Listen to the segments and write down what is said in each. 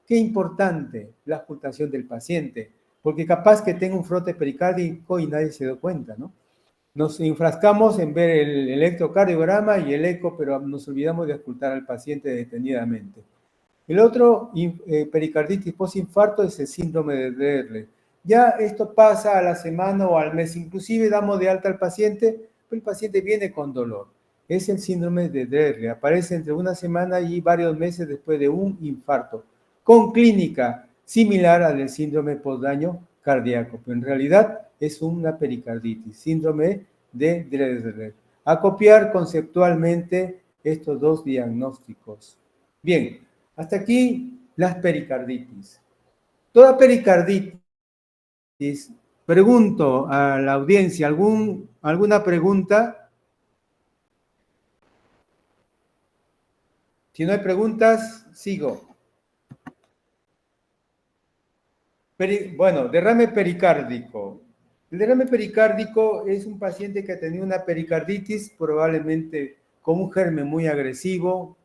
Qué importante la ocultación del paciente, porque capaz que tenga un frote pericárdico y nadie se da cuenta, ¿no? Nos enfrascamos en ver el electrocardiograma y el eco, pero nos olvidamos de ocultar al paciente detenidamente. El otro pericarditis postinfarto es el síndrome de Drelle. Ya esto pasa a la semana o al mes, inclusive damos de alta al paciente, pero el paciente viene con dolor. Es el síndrome de Drelle, aparece entre una semana y varios meses después de un infarto, con clínica similar al del síndrome postdaño cardíaco, pero en realidad es una pericarditis, síndrome de Drelle. A copiar conceptualmente estos dos diagnósticos. Bien, hasta aquí las pericarditis. Toda pericarditis, pregunto a la audiencia, ¿alguna pregunta? Si no hay preguntas, sigo. Bueno, derrame pericárdico. El derrame pericárdico es un paciente que ha tenido una pericarditis, probablemente con un germen muy agresivo,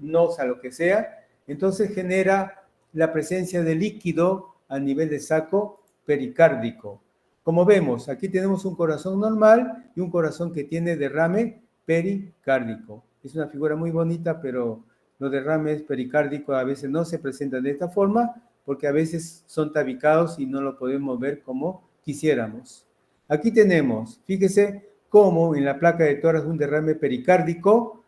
nosa, lo que sea, entonces genera la presencia de líquido a nivel de saco pericárdico. Como vemos, aquí tenemos un corazón normal y un corazón que tiene derrame pericárdico. Es una figura muy bonita, pero los derrames pericárdicos a veces no se presentan de esta forma porque a veces son tabicados y no lo podemos ver como quisiéramos. Aquí tenemos, fíjese cómo en la placa de tórax un derrame pericárdico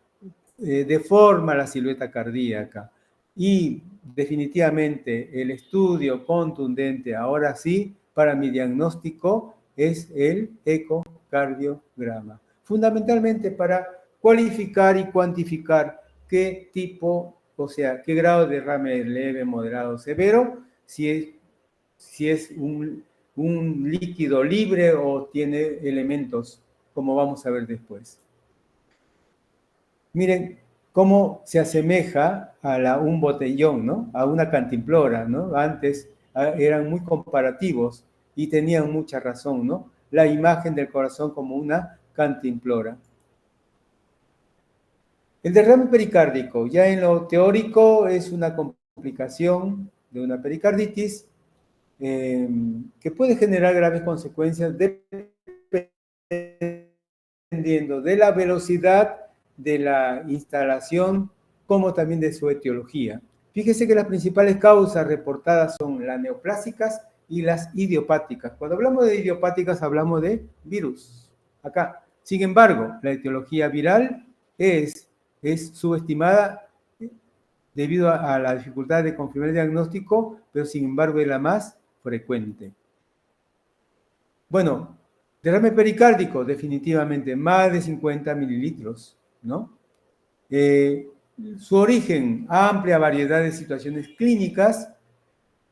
deforma la silueta cardíaca. Y definitivamente el estudio contundente, ahora sí, para mi diagnóstico es el ecocardiograma. Fundamentalmente para cualificar y cuantificar qué tipo, o sea, qué grado de derrame leve, moderado, severo, si es un líquido libre o tiene elementos, como vamos a ver después. Miren cómo se asemeja a un botellón, ¿no? A una cantimplora, ¿no? Antes eran muy comparativos y tenían mucha razón, ¿no? La imagen del corazón como una cantimplora. El derrame pericárdico, ya en lo teórico, es una complicación de una pericarditis que puede generar graves consecuencias dependiendo de la velocidad de la instalación, como también de su etiología. Fíjese que las principales causas reportadas son las neoplásicas y las idiopáticas. Cuando hablamos de idiopáticas hablamos de virus, acá. Sin embargo, la etiología viral es subestimada debido a la dificultad de confirmar el diagnóstico, pero sin embargo es la más frecuente. Bueno, derrame pericárdico, definitivamente, más de 50 mililitros, ¿no? Su origen, amplia variedad de situaciones clínicas,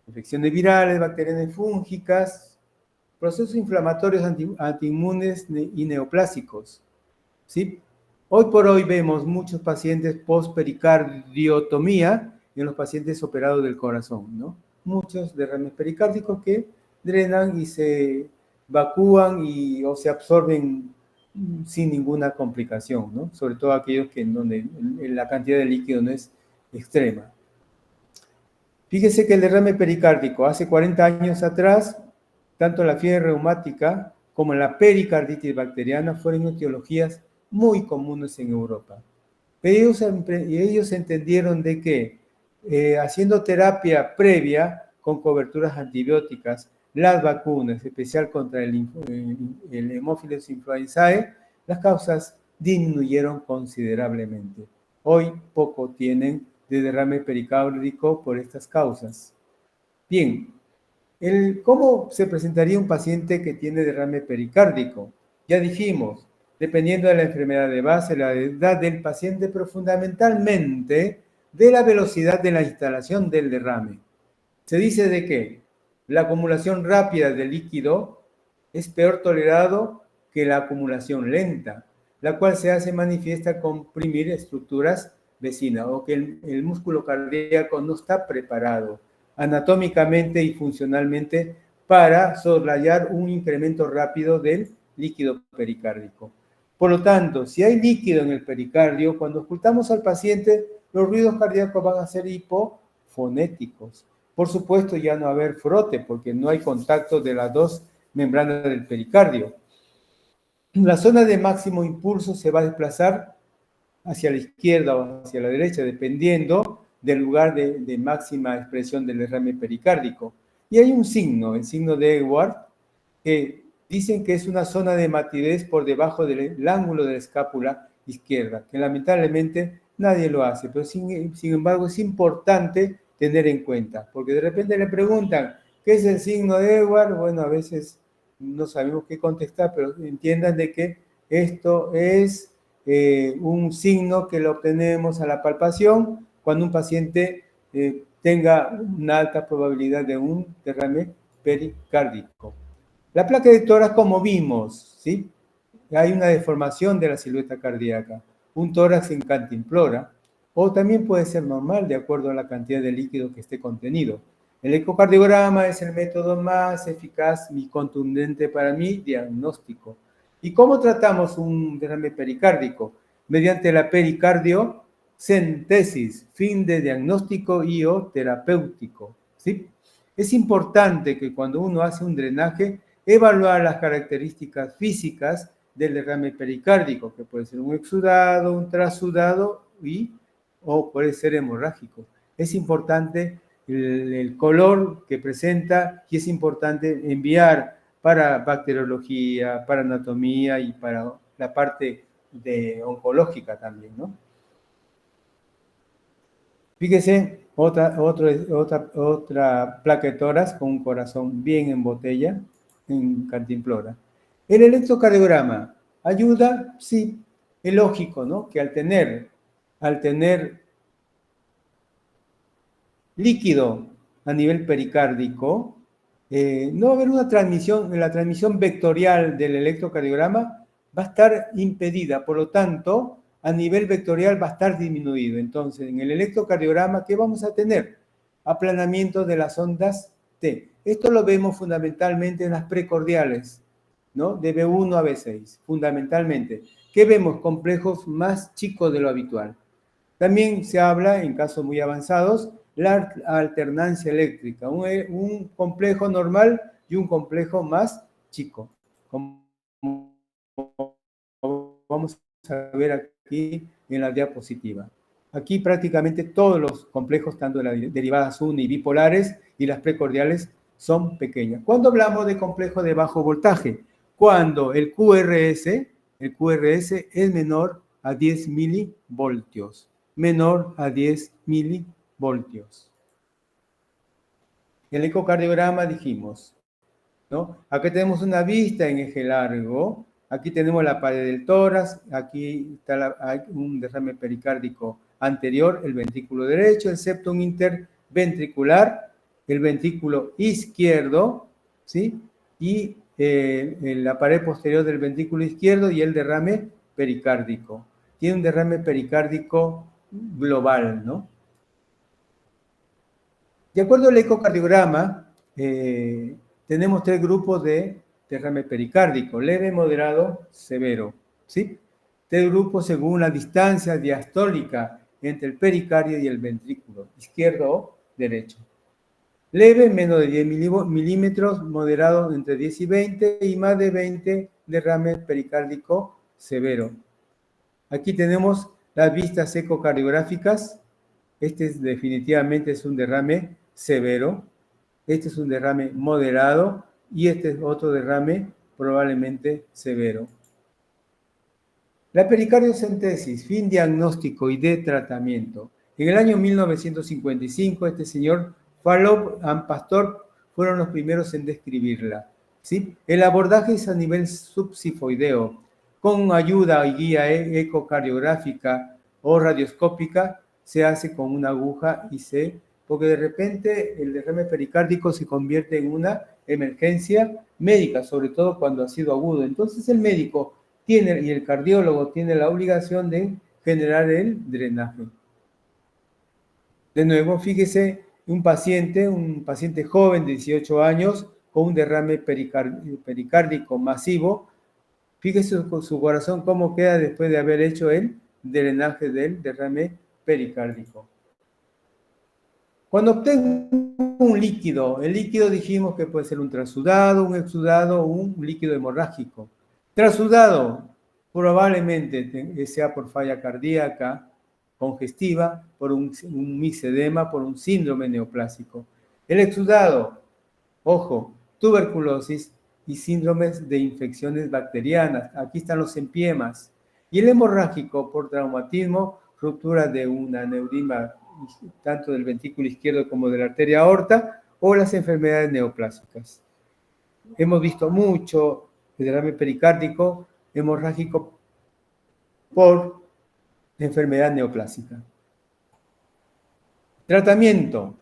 infecciones virales, bacterianas y fúngicas, procesos inflamatorios antiinmunes y neoplásicos, ¿sí? Hoy por hoy vemos muchos pacientes post-pericardiotomía en los pacientes operados del corazón, ¿no? Muchos derrames pericárdicos que drenan y se evacúan o se absorben sin ninguna complicación, ¿no? Sobre todo aquellos que donde la cantidad de líquido no es extrema. Fíjese que el derrame pericárdico hace 40 años atrás, tanto la fiebre reumática como la pericarditis bacteriana fueron etiologías muy comunes en Europa. Ellos entendieron de que haciendo terapia previa con coberturas antibióticas, las vacunas, especial contra el Haemophilus influenzae, las causas disminuyeron considerablemente. Hoy poco tienen de derrame pericárdico por estas causas. Bien, ¿cómo se presentaría un paciente que tiene derrame pericárdico? Ya dijimos, dependiendo de la enfermedad de base, la edad del paciente, pero fundamentalmente de la velocidad de la instalación del derrame. Se dice de que la acumulación rápida de líquido es peor tolerado que la acumulación lenta, la cual se hace manifiesta al comprimir estructuras vecinas o que el músculo cardíaco no está preparado anatómicamente y funcionalmente para soslayar un incremento rápido del líquido pericárdico. Por lo tanto, si hay líquido en el pericardio, cuando ocultamos al paciente, los ruidos cardíacos van a ser fonéticos. Por supuesto, ya no va a haber frote porque no hay contacto de las dos membranas del pericardio. La zona de máximo impulso se va a desplazar hacia la izquierda o hacia la derecha, dependiendo del lugar de máxima expresión del derrame pericárdico. Y hay un signo, el signo de Edward, que dicen que es una zona de matidez por debajo del ángulo de la escápula izquierda, que lamentablemente nadie lo hace, pero sin embargo es importante tener en cuenta, porque de repente le preguntan, ¿qué es el signo de Edward? Bueno, a veces no sabemos qué contestar, pero entiendan de que esto es un signo que lo obtenemos a la palpación cuando un paciente tenga una alta probabilidad de un derrame pericárdico. La placa de tórax, como vimos, ¿sí? Hay una deformación de la silueta cardíaca, un tórax en cantimplora, o también puede ser normal de acuerdo a la cantidad de líquido que esté contenido. El ecocardiograma es el método más eficaz y contundente para mi diagnóstico. ¿Y cómo tratamos un derrame pericárdico? Mediante la pericardiocentesis, fin de diagnóstico y o terapéutico, ¿sí? Es importante que cuando uno hace un drenaje, evaluar las características físicas del derrame pericárdico, que puede ser un exudado, un trasudado o puede ser hemorrágico. Es importante el color que presenta y es importante enviar para bacteriología, para anatomía y para la parte oncológica también, ¿no? Fíjese, otra placa de tórax con un corazón bien en botella, en cantimplora. El electrocardiograma ayuda, sí, es lógico, ¿no? Que al tener líquido a nivel pericárdico, no va a haber una transmisión, la transmisión vectorial del electrocardiograma va a estar impedida, por lo tanto, a nivel vectorial va a estar disminuido. Entonces, en el electrocardiograma, ¿qué vamos a tener? Aplanamiento de las ondas T. Esto lo vemos fundamentalmente en las precordiales, ¿no? De B1 a B6, fundamentalmente. ¿Qué vemos? Complejos más chicos de lo habitual. También se habla, en casos muy avanzados, la alternancia eléctrica, un complejo normal y un complejo más chico. Como vamos a ver aquí en la diapositiva. Aquí prácticamente todos los complejos, tanto de las derivadas uni y bipolares y las precordiales, son pequeñas. ¿Cuándo hablamos de complejo de bajo voltaje? Cuando el QRS es menor a 10 milivoltios. Menor a 10 milivoltios. El ecocardiograma dijimos, ¿no? Aquí tenemos una vista en eje largo, aquí tenemos la pared del tórax, aquí está hay un derrame pericárdico anterior, el ventrículo derecho, el septum interventricular, el ventrículo izquierdo, ¿sí? Y la pared posterior del ventrículo izquierdo y el derrame pericárdico. Tiene un derrame pericárdico global, ¿no? De acuerdo al ecocardiograma, tenemos 3 grupos de derrame pericárdico, leve, moderado, severo, ¿sí? 3 grupos según la distancia diastólica entre el pericardio y el ventrículo, izquierdo o derecho. Leve, menos de 10 milímetros, moderado entre 10 y 20, y más de 20, derrame pericárdico severo. Aquí tenemos las vistas ecocardiográficas. Definitivamente es un derrame severo. Este es un derrame moderado y este es otro derrame probablemente severo. La pericardiocentesis, fin diagnóstico y de tratamiento. En el año 1955, este señor Farlow y Pastor fueron los primeros en describirla, ¿sí? El abordaje es a nivel subsifoideo, con ayuda y guía ecocardiográfica o radioscópica, se hace con una aguja porque de repente el derrame pericárdico se convierte en una emergencia médica, sobre todo cuando ha sido agudo. Entonces el médico y el cardiólogo tiene la obligación de generar el drenaje. De nuevo, fíjese, un paciente joven de 18 años con un derrame pericárdico masivo. Fíjese su corazón cómo queda después de haber hecho el drenaje del derrame pericárdico. Cuando obtengo un líquido, el líquido dijimos que puede ser un transudado, un exudado o un líquido hemorrágico. Transudado probablemente sea por falla cardíaca congestiva, por un mixedema, por un síndrome neoplásico. El exudado, ojo, tuberculosis y síndromes de infecciones bacterianas. Aquí están los empiemas. Y el hemorrágico por traumatismo, ruptura de un aneurisma tanto del ventrículo izquierdo como de la arteria aorta, o las enfermedades neoplásicas. Hemos visto mucho derrame pericárdico hemorrágico por enfermedad neoplásica. Tratamiento.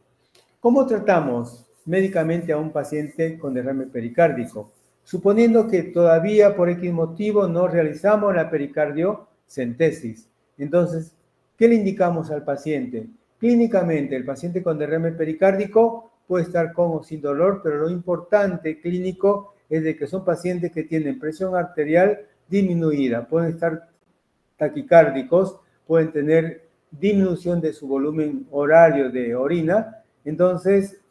¿Cómo tratamos médicamente a un paciente con derrame pericárdico? Suponiendo que todavía por X motivo no realizamos la pericardiocentesis. Entonces, ¿qué le indicamos al paciente? Clínicamente, el paciente con derrame pericárdico puede estar con o sin dolor, pero lo importante clínico es de que son pacientes que tienen presión arterial disminuida, pueden estar taquicárdicos, pueden tener disminución de su volumen horario de orina. Entonces,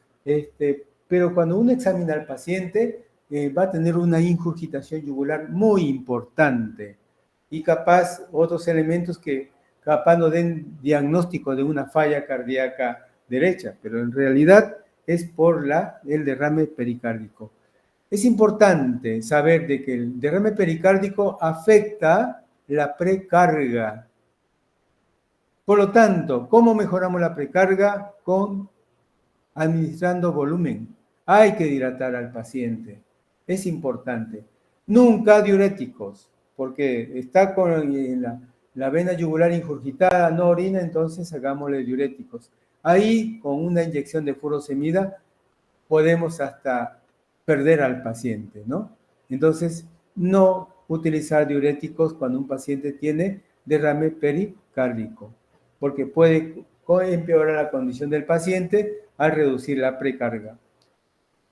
pero cuando uno examina al paciente, va a tener una ingurgitación yugular muy importante y capaz otros elementos que capaz no den diagnóstico de una falla cardíaca derecha, pero en realidad es por el derrame pericárdico. Es importante saber de que el derrame pericárdico afecta la precarga. Por lo tanto, ¿cómo mejoramos la precarga? Administrando volumen. Hay que dilatar al paciente. Es importante. Nunca diuréticos, porque está con la vena yugular ingurgitada, no orina, entonces hagámosle diuréticos. Ahí, con una inyección de furosemida, podemos hasta perder al paciente, ¿no? Entonces, no utilizar diuréticos cuando un paciente tiene derrame pericárdico, porque puede empeorar la condición del paciente al reducir la precarga.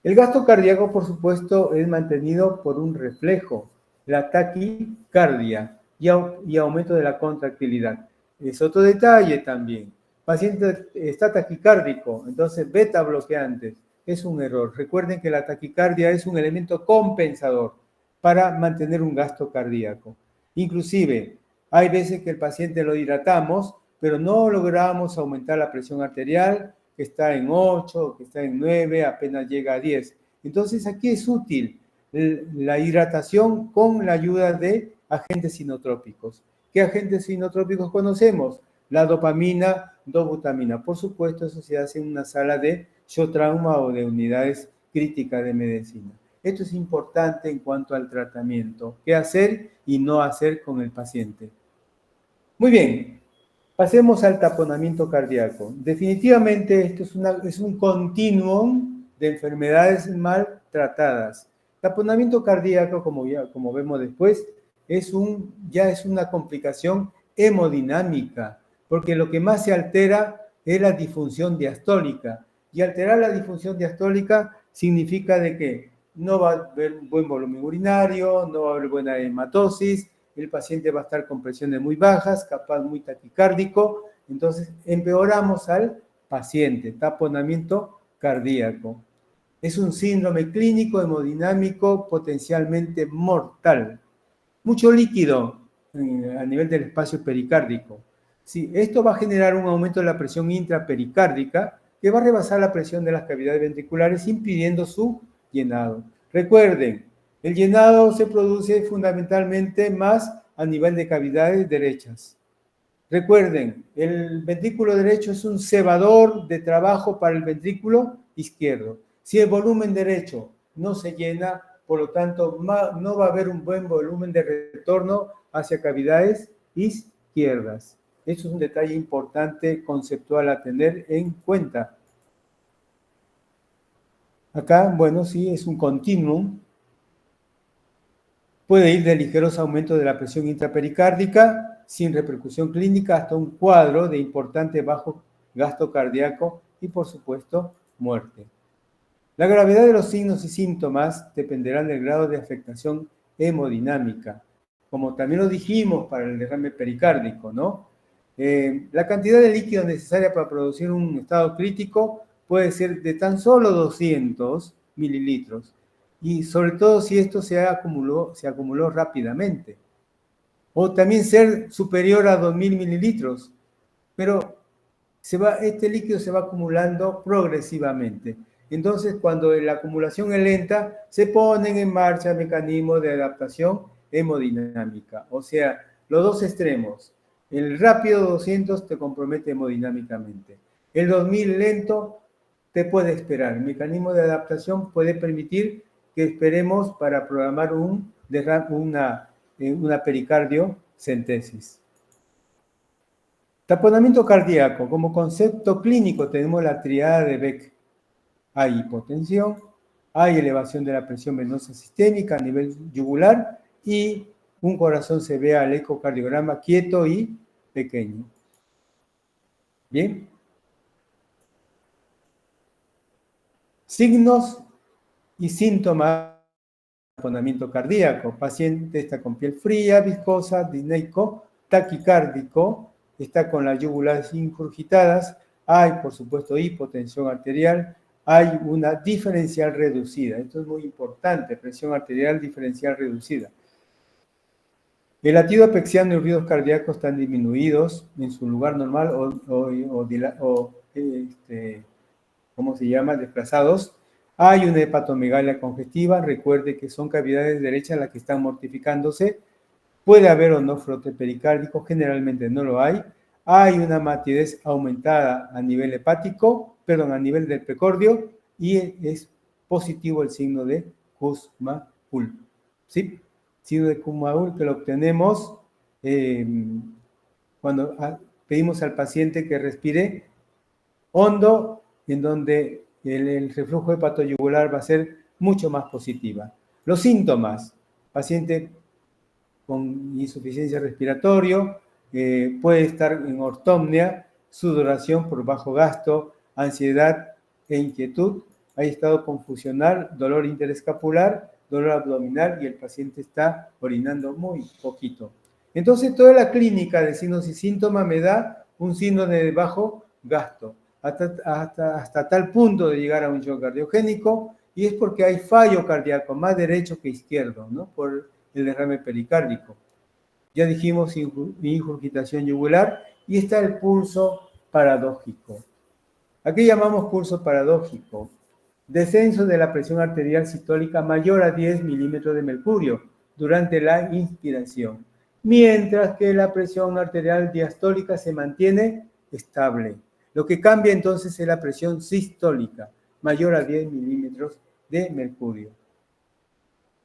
El gasto cardíaco, por supuesto, es mantenido por un reflejo, la taquicardia y aumento de la contractilidad. Es otro detalle también. El paciente está taquicárdico, entonces beta bloqueantes. Es un error. Recuerden que la taquicardia es un elemento compensador para mantener un gasto cardíaco. Inclusive, hay veces que el paciente lo hidratamos, pero no logramos aumentar la presión arterial, que está en 8, que está en 9, apenas llega a 10. Entonces, aquí es útil la hidratación con la ayuda de agentes inotrópicos. ¿Qué agentes inotrópicos conocemos? La dopamina, dobutamina. Por supuesto, eso se hace en una sala de shock-trauma o de unidades críticas de medicina. Esto es importante en cuanto al tratamiento. ¿Qué hacer y no hacer con el paciente? Muy bien. Pasemos al taponamiento cardíaco. Definitivamente esto es un continuum de enfermedades mal tratadas. Taponamiento cardíaco, como vemos después, ya es una complicación hemodinámica, porque lo que más se altera es la disfunción diastólica. Y alterar la disfunción diastólica significa de que no va a haber un buen volumen urinario, no va a haber buena hematosis, el paciente va a estar con presiones muy bajas, capaz muy taquicárdico, entonces empeoramos al paciente, taponamiento cardíaco. Es un síndrome clínico hemodinámico potencialmente mortal. Mucho líquido a nivel del espacio pericárdico. Sí, esto va a generar un aumento de la presión intrapericárdica que va a rebasar la presión de las cavidades ventriculares impidiendo su llenado. Recuerden, el llenado se produce fundamentalmente más a nivel de cavidades derechas. Recuerden, el ventrículo derecho es un cebador de trabajo para el ventrículo izquierdo. Si el volumen derecho no se llena, por lo tanto, no va a haber un buen volumen de retorno hacia cavidades izquierdas. Eso es un detalle importante conceptual a tener en cuenta. Acá, bueno, sí, es un continuum. Puede ir de ligeros aumentos de la presión intrapericárdica sin repercusión clínica hasta un cuadro de importante bajo gasto cardíaco y, por supuesto, muerte. La gravedad de los signos y síntomas dependerán del grado de afectación hemodinámica, como también lo dijimos para el derrame pericárdico, ¿no? La cantidad de líquido necesaria para producir un estado crítico puede ser de tan solo 200 mililitros, y sobre todo si esto se acumuló rápidamente, o también ser superior a 2000 mililitros, pero este líquido se va acumulando progresivamente. Entonces, cuando la acumulación es lenta, se ponen en marcha mecanismos de adaptación hemodinámica. O sea, los dos extremos. El rápido 200 te compromete hemodinámicamente. El 2000 lento te puede esperar. El mecanismo de adaptación puede permitir que esperemos para programar una pericardiocentesis. Taponamiento cardíaco. Como concepto clínico tenemos la triada de Beck. Hay hipotensión, hay elevación de la presión venosa sistémica a nivel yugular y un corazón se ve al ecocardiograma quieto y pequeño. Bien. Signos y síntomas de taponamiento cardíaco. Paciente está con piel fría, viscosa, disneico, taquicárdico, está con las yugulares ingurgitadas, hay, por supuesto, hipotensión arterial, hay una diferencial reducida. Esto es muy importante, presión arterial diferencial reducida. El latido apexiano y ruidos cardíacos están disminuidos en su lugar normal ¿cómo se llama? Desplazados. Hay una hepatomegalia congestiva. Recuerde que son cavidades derechas las que están mortificándose. Puede haber o no frote pericárdico, generalmente no lo hay. Hay una matidez aumentada a nivel hepático, a nivel del precordio, y es positivo el signo de Kussmaul. ¿Sí? Signo de Kussmaul que lo obtenemos cuando pedimos al paciente que respire hondo, en donde el reflujo hepatoyugular va a ser mucho más positiva. Los síntomas: paciente con insuficiencia respiratoria, puede estar en ortopnea, sudoración por bajo gasto, ansiedad e inquietud, hay estado confusional, dolor interescapular, dolor abdominal y el paciente está orinando muy poquito. Entonces, toda la clínica de signos y síntomas me da un síndrome de bajo gasto, hasta tal punto de llegar a un shock cardiogénico, y es porque hay fallo cardíaco, más derecho que izquierdo, ¿no? Por el derrame pericárdico. Ya dijimos ingurgitación yugular, y está el pulso paradójico. ¿A qué llamamos pulso paradójico? Descenso de la presión arterial sistólica mayor a 10 milímetros de mercurio durante la inspiración, mientras que la presión arterial diastólica se mantiene estable. Lo que cambia entonces es la presión sistólica, mayor a 10 milímetros de mercurio.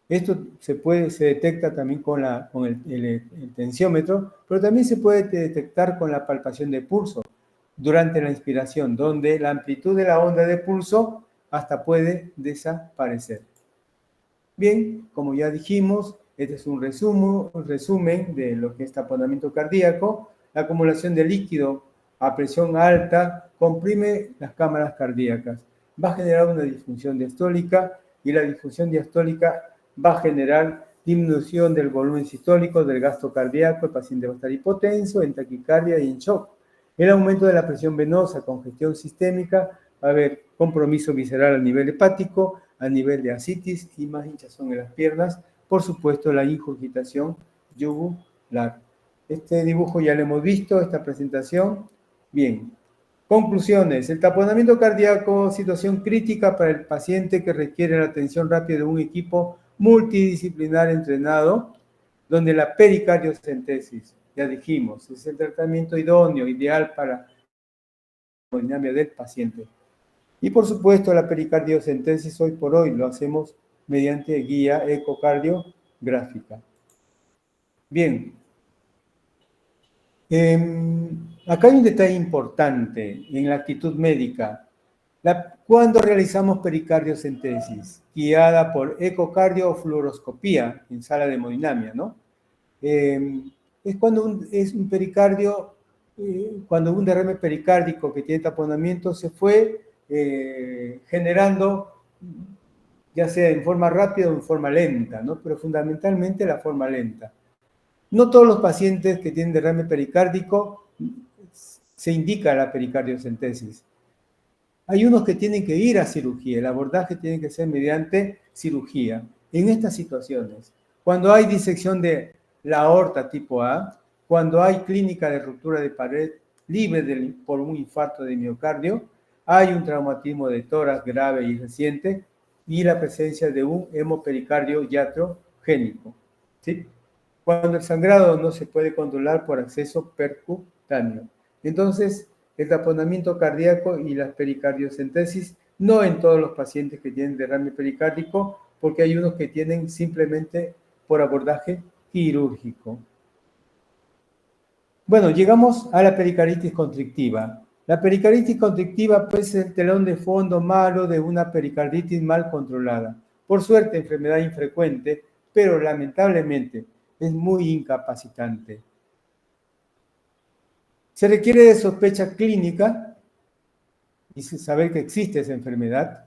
Esto se detecta también con el tensiómetro, pero también se puede detectar con la palpación de pulso durante la inspiración, donde la amplitud de la onda de pulso hasta puede desaparecer. Bien, como ya dijimos, este es un resumen de lo que es taponamiento cardíaco. La acumulación de líquido a presión alta comprime las cámaras cardíacas. Va a generar una disfunción diastólica, y la disfunción diastólica va a generar disminución del volumen sistólico, del gasto cardíaco. El paciente va a estar hipotenso, en taquicardia y en shock. El aumento de la presión venosa, congestión sistémica, va a haber compromiso visceral a nivel hepático, a nivel de ascitis y más hinchazón en las piernas. Por supuesto, la ingurgitación yugular. Este dibujo ya lo hemos visto, esta presentación. Bien. Conclusiones: el taponamiento cardíaco, situación crítica para el paciente que requiere la atención rápida de un equipo multidisciplinar entrenado, donde la pericardiocentesis, ya dijimos, es el tratamiento idóneo, ideal para la hemodinámica del paciente. Y por supuesto, la pericardiocentesis hoy por hoy lo hacemos mediante guía ecocardiográfica. Bien. Acá hay un detalle importante en la actitud médica. Cuando realizamos pericardiocentesis, guiada por ecocardio o fluoroscopía en sala de hemodinamia, ¿no? Es cuando es un pericardio, cuando un derrame pericárdico que tiene taponamiento se fue generando, ya sea en forma rápida o en forma lenta, ¿no? Pero fundamentalmente la forma lenta. No todos los pacientes que tienen derrame pericárdico se indica la pericardiocentesis. Hay unos que tienen que ir a cirugía, el abordaje tiene que ser mediante cirugía. En estas situaciones, cuando hay disección de la aorta tipo A, cuando hay clínica de ruptura de pared libre por un infarto de miocardio, hay un traumatismo de tórax grave y reciente y la presencia de un hemopericardio iatrogénico, ¿sí? Cuando el sangrado no se puede controlar por acceso percutáneo. Entonces, el taponamiento cardíaco y la pericardiocentesis, no en todos los pacientes que tienen derrame pericárdico, porque hay unos que tienen simplemente por abordaje quirúrgico. Bueno, llegamos a la pericarditis constrictiva. La pericarditis constrictiva puede ser el telón de fondo malo de una pericarditis mal controlada. Por suerte, enfermedad infrecuente, pero lamentablemente es muy incapacitante. Se requiere de sospecha clínica y saber que existe esa enfermedad.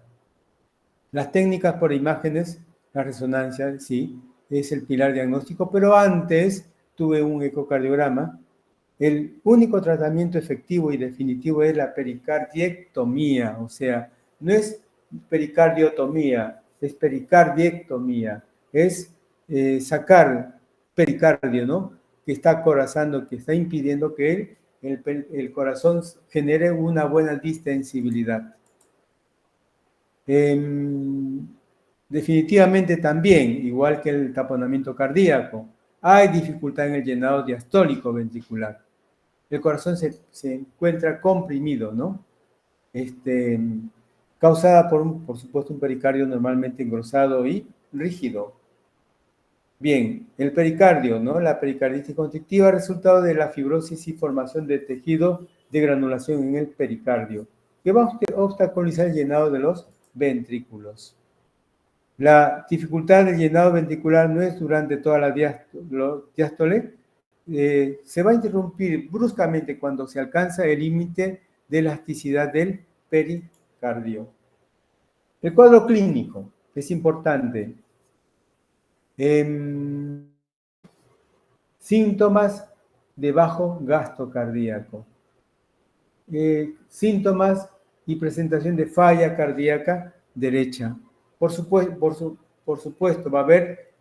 Las técnicas por imágenes, la resonancia, sí, es el pilar diagnóstico, pero antes tuve un ecocardiograma. El único tratamiento efectivo y definitivo es la pericardiectomía, o sea, no es pericardiotomía, es pericardiectomía, es sacar pericardio, ¿no? Que está acorazando, que está impidiendo que el corazón genere una buena distensibilidad. Definitivamente también, igual que el taponamiento cardíaco, hay dificultad en el llenado diastólico ventricular. El corazón se encuentra comprimido, ¿no? Causada por supuesto, un pericardio normalmente engrosado y rígido. Bien, el pericardio, ¿no? La pericarditis constrictiva, resultado de la fibrosis y formación de tejido de granulación en el pericardio, que va a obstaculizar el llenado de los ventrículos. La dificultad del llenado ventricular no es durante toda la diástole, se va a interrumpir bruscamente cuando se alcanza el límite de elasticidad del pericardio. El cuadro clínico es importante. Síntomas de bajo gasto cardíaco. Síntomas y presentación de falla cardíaca derecha. Por supuesto, va a haber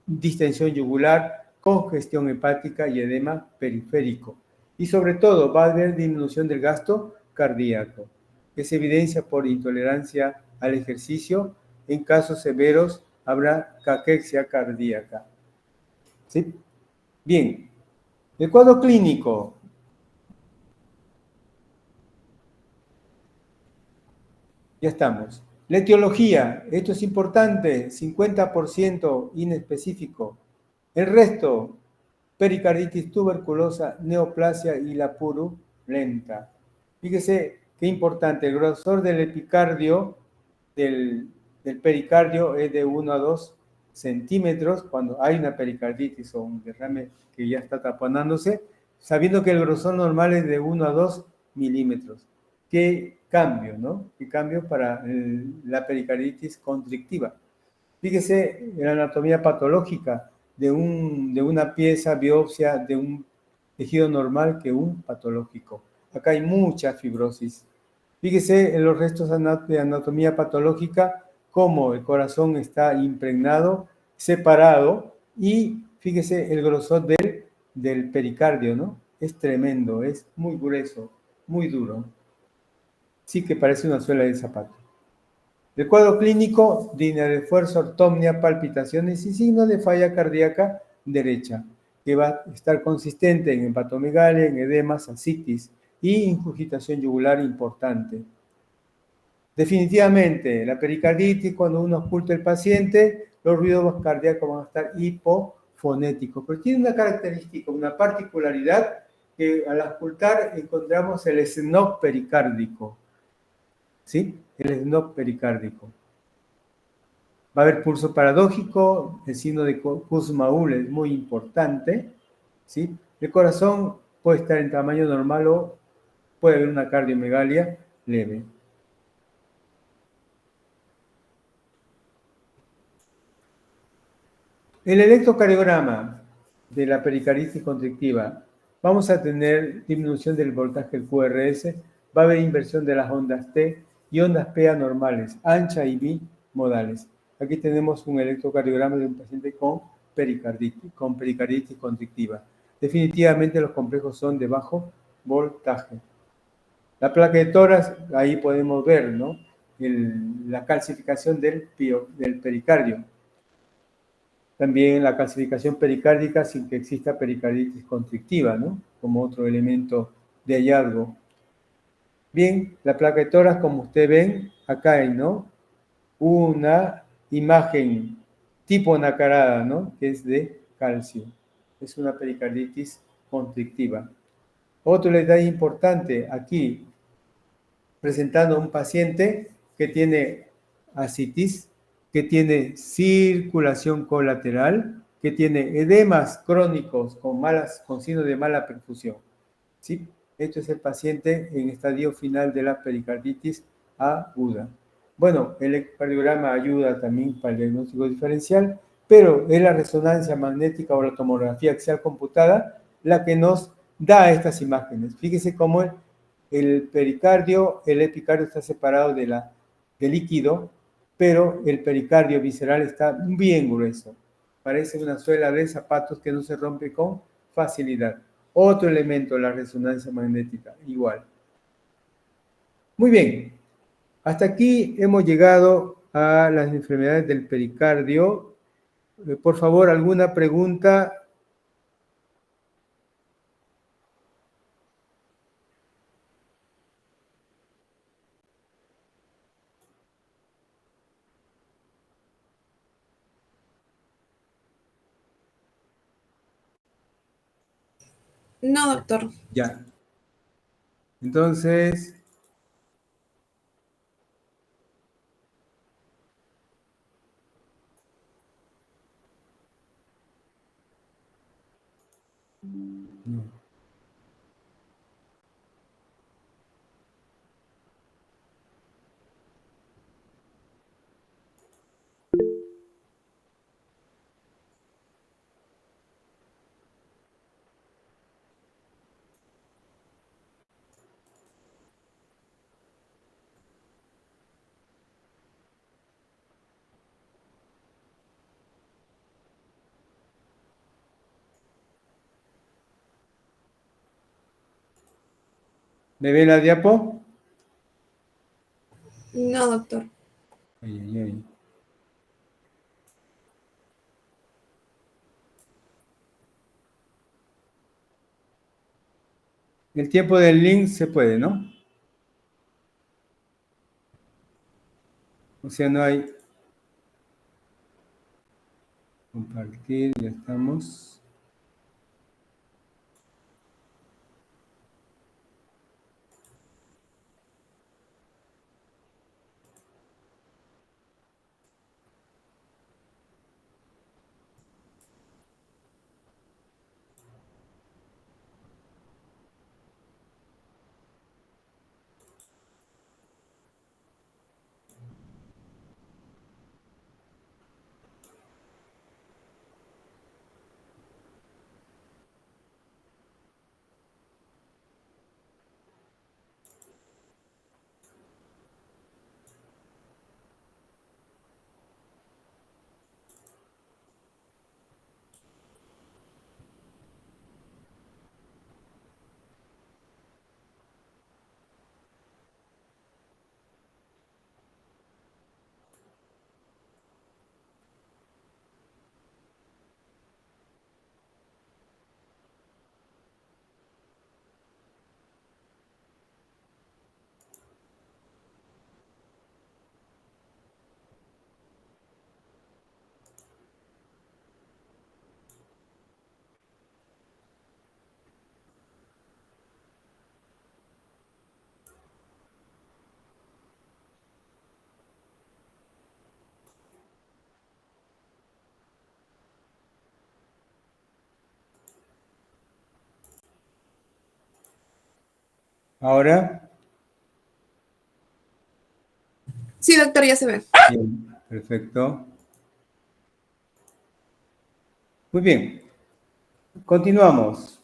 distensión yugular, congestión hepática y edema periférico. Y sobre todo, va a haber disminución del gasto cardíaco, que se evidencia por intolerancia al ejercicio. En casos severos, habrá caquexia cardíaca. ¿Sí? Bien, el cuadro clínico. Ya estamos. La etiología, esto es importante, 50% inespecífico. El resto, pericarditis tuberculosa, neoplasia y la purulenta. Fíjese qué importante, el grosor del epicardio, del pericardio es de 1 a 2 centímetros cuando hay una pericarditis o un derrame que ya está taponándose, sabiendo que el grosor normal es de 1 a 2 milímetros. ¿Qué cambio, no? ¿Qué cambio para la pericarditis constrictiva? Fíjese en la anatomía patológica de una pieza, biopsia de un tejido normal que un patológico. Acá hay mucha fibrosis. Fíjese en los restos de anatomía patológica cómo el corazón está impregnado, separado, y fíjese el grosor del pericardio, ¿no? Es tremendo, es muy grueso, muy duro. Sí que parece una suela de zapato. El cuadro clínico, disnea de esfuerzo, ortopnia, palpitaciones y signos de falla cardíaca derecha, que va a estar consistente en hepatomegalia, en edemas, ascitis y ingurgitación yugular importante. Definitivamente, la pericarditis, cuando uno oculta el paciente, los ruidos cardíacos van a estar hipofonéticos, pero tiene una característica, una particularidad, que al ocultar encontramos el SNOP pericárdico. ¿Sí? El SNOP pericárdico. Va a haber pulso paradójico, el signo de Kussmaul es muy importante, ¿sí? El corazón puede estar en tamaño normal o puede haber una cardiomegalia leve. El electrocardiograma de la pericarditis constrictiva vamos a tener disminución del voltaje del QRS, va a haber inversión de las ondas T y ondas P anormales, ancha y bimodales. Aquí tenemos un electrocardiograma de un paciente con pericarditis constrictiva. Definitivamente los complejos son de bajo voltaje. La placa de tórax, ahí podemos ver, ¿no? La calcificación del pericardio. También la calcificación pericárdica sin que exista pericarditis constrictiva, ¿no? Como otro elemento de hallazgo. Bien, la placa de tórax, como ustedes ven, acá hay, ¿no? Una imagen tipo nacarada, ¿no? Que es de calcio. Es una pericarditis constrictiva. Otro detalle importante aquí, presentando a un paciente que tiene ascitis, que tiene circulación colateral, que tiene edemas crónicos con signos de mala perfusión. ¿Sí? Esto es el paciente en estadio final de la pericarditis aguda. Bueno, el electrocardiograma ayuda también para el diagnóstico diferencial, pero es la resonancia magnética o la tomografía axial computada la que nos da estas imágenes. Fíjese cómo el pericardio, el epicardio está separado del líquido, pero el pericardio visceral está bien grueso. Parece una suela de zapatos que no se rompe con facilidad. Otro elemento, la resonancia magnética, igual. Muy bien, hasta aquí hemos llegado a las enfermedades del pericardio. Por favor, ¿alguna pregunta? No, doctor. Ya. Entonces, no. ¿Me ve la diapo? No, doctor. Ay, ay, ay. El tiempo del link se puede, ¿no? O sea, no hay... Compartir, ya estamos. Ahora, Sí, doctor, ya se ve. bien, perfecto. Muy bien, continuamos.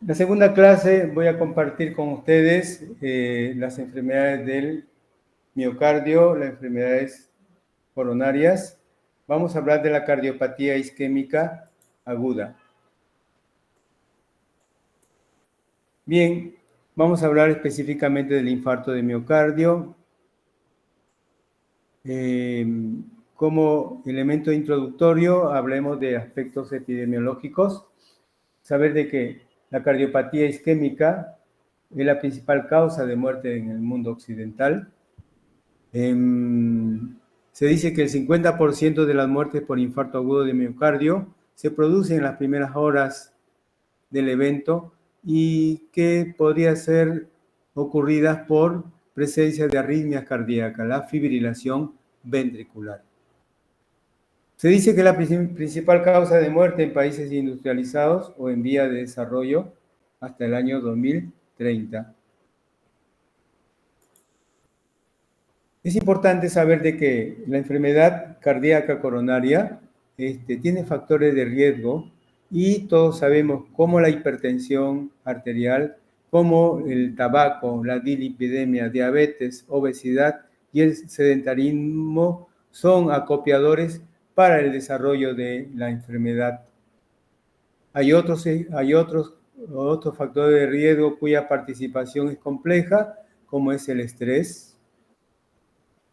La segunda clase voy a compartir con ustedes las enfermedades del miocardio, las enfermedades coronarias. Vamos a hablar de la cardiopatía isquémica aguda. Bien, vamos a hablar específicamente del infarto de miocardio. Como elemento introductorio, hablemos de aspectos epidemiológicos. Saber de que la cardiopatía isquémica es la principal causa de muerte en el mundo occidental. Se dice que el 50% de las muertes por infarto agudo de miocardio se producen en las primeras horas del evento y que podría ser ocurridas por presencia de arritmias cardíacas, la fibrilación ventricular. Se dice que la principal causa de muerte en países industrializados o en vía de desarrollo hasta el año 2030. Es importante saber de que la enfermedad cardíaca coronaria tiene factores de riesgo y todos sabemos cómo la hipertensión arterial, como el tabaco, la dislipidemia, diabetes, obesidad y el sedentarismo son acopiadores para el desarrollo de la enfermedad. Hay otros factores de riesgo cuya participación es compleja, como es el estrés,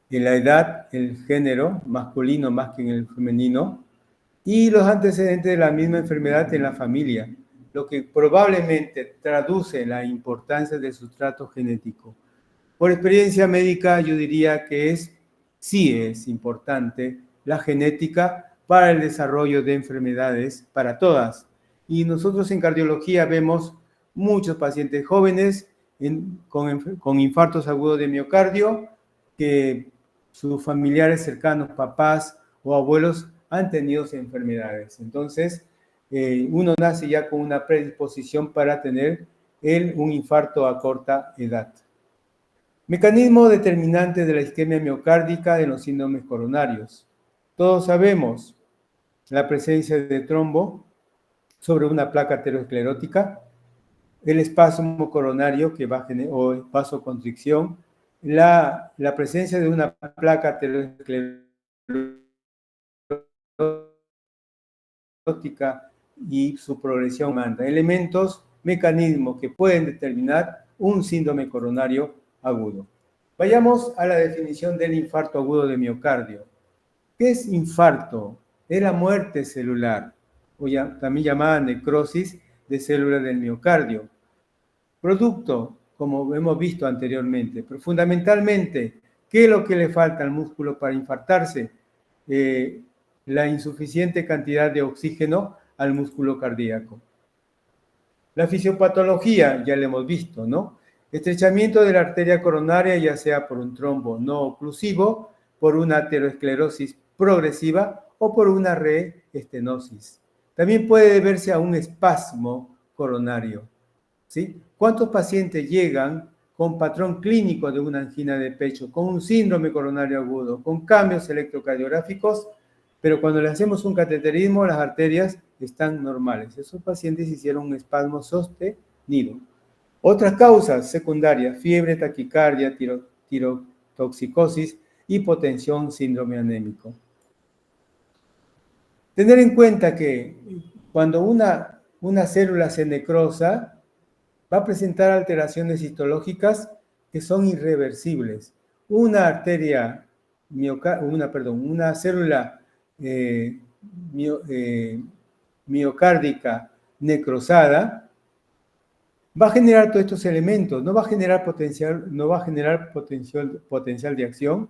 en la edad, el género masculino más que en el femenino, y los antecedentes de la misma enfermedad en la familia, lo que probablemente traduce la importancia del sustrato genético. Por experiencia médica, yo diría que sí es importante la genética para el desarrollo de enfermedades, para todas. Y nosotros en cardiología vemos muchos pacientes jóvenes con infartos agudos de miocardio que sus familiares cercanos, papás o abuelos, han tenido enfermedades. Entonces, uno nace ya con una predisposición para tener un infarto a corta edad. Mecanismo determinante de la isquemia miocárdica en los síndromes coronarios. Todos sabemos la presencia de trombo sobre una placa aterosclerótica, el espasmo coronario que va a generar, o vasoconstricción, la presencia de una placa aterosclerótica y su progresión manda elementos, mecanismos que pueden determinar un síndrome coronario agudo. Vayamos a la definición del infarto agudo de miocardio. ¿Qué es infarto? Es la muerte celular, o también llamada necrosis de células del miocardio. Producto, como hemos visto anteriormente, pero fundamentalmente, ¿qué es lo que le falta al músculo para infartarse? La insuficiente cantidad de oxígeno al músculo cardíaco. La fisiopatología, ya la hemos visto, ¿no? Estrechamiento de la arteria coronaria, ya sea por un trombo no oclusivo, por una aterosclerosis progresiva o por una reestenosis. También puede deberse a un espasmo coronario, ¿sí? ¿Cuántos pacientes llegan con patrón clínico de una angina de pecho, con un síndrome coronario agudo, con cambios electrocardiográficos, pero cuando le hacemos un cateterismo, las arterias están normales? Esos pacientes hicieron un espasmo sostenido. Otras causas secundarias: fiebre, taquicardia, tirotoxicosis, hipotensión, síndrome anémico. Tener en cuenta que cuando una célula se necrosa, va a presentar alteraciones histológicas que son irreversibles. Una célula miocárdica necrosada va a generar todos estos elementos, no va a generar potencial de acción,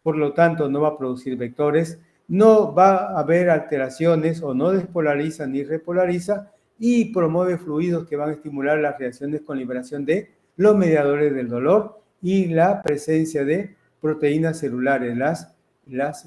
por lo tanto no va a producir vectores, no va a haber alteraciones o no despolariza ni repolariza y promueve fluidos que van a estimular las reacciones con liberación de los mediadores del dolor y la presencia de proteínas celulares, las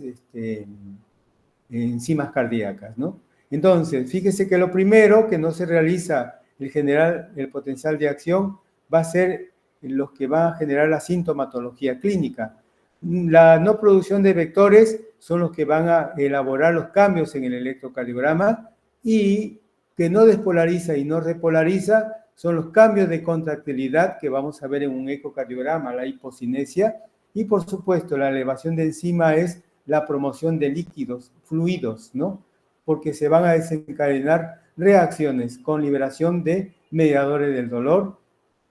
enzimas cardíacas, ¿no? Entonces, fíjese que lo primero que no se realiza el generar el potencial de acción va a ser los que van a generar la sintomatología clínica. La no producción de vectores son los que van a elaborar los cambios en el electrocardiograma y que no despolariza y no repolariza son los cambios de contractilidad que vamos a ver en un ecocardiograma, la hipocinesia, y por supuesto la elevación de enzima es la promoción de líquidos, fluidos, ¿no? Porque se van a desencadenar reacciones con liberación de mediadores del dolor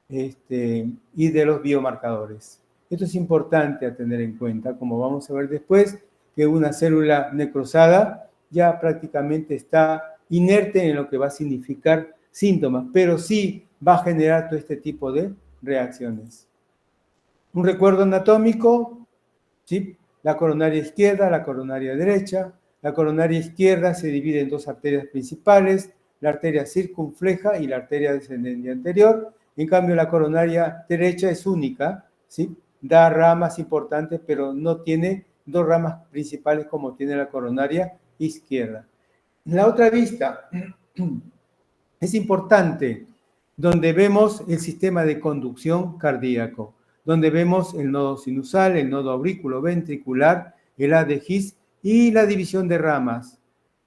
y de los biomarcadores. Esto es importante a tener en cuenta, como vamos a ver después, que una célula necrosada ya prácticamente está inerte en lo que va a significar síntomas, pero sí va a generar todo este tipo de reacciones. Un recuerdo anatómico, ¿sí? La coronaria izquierda, la coronaria derecha. La coronaria izquierda se divide en dos arterias principales, la arteria circunfleja y la arteria descendente anterior. En cambio, la coronaria derecha es única, ¿sí? Da ramas importantes, pero no tiene dos ramas principales como tiene la coronaria izquierda. La otra vista es importante, donde vemos el sistema de conducción cardíaco, donde vemos el nodo sinusal, el nodo auriculoventricular, el haz de His y la división de ramas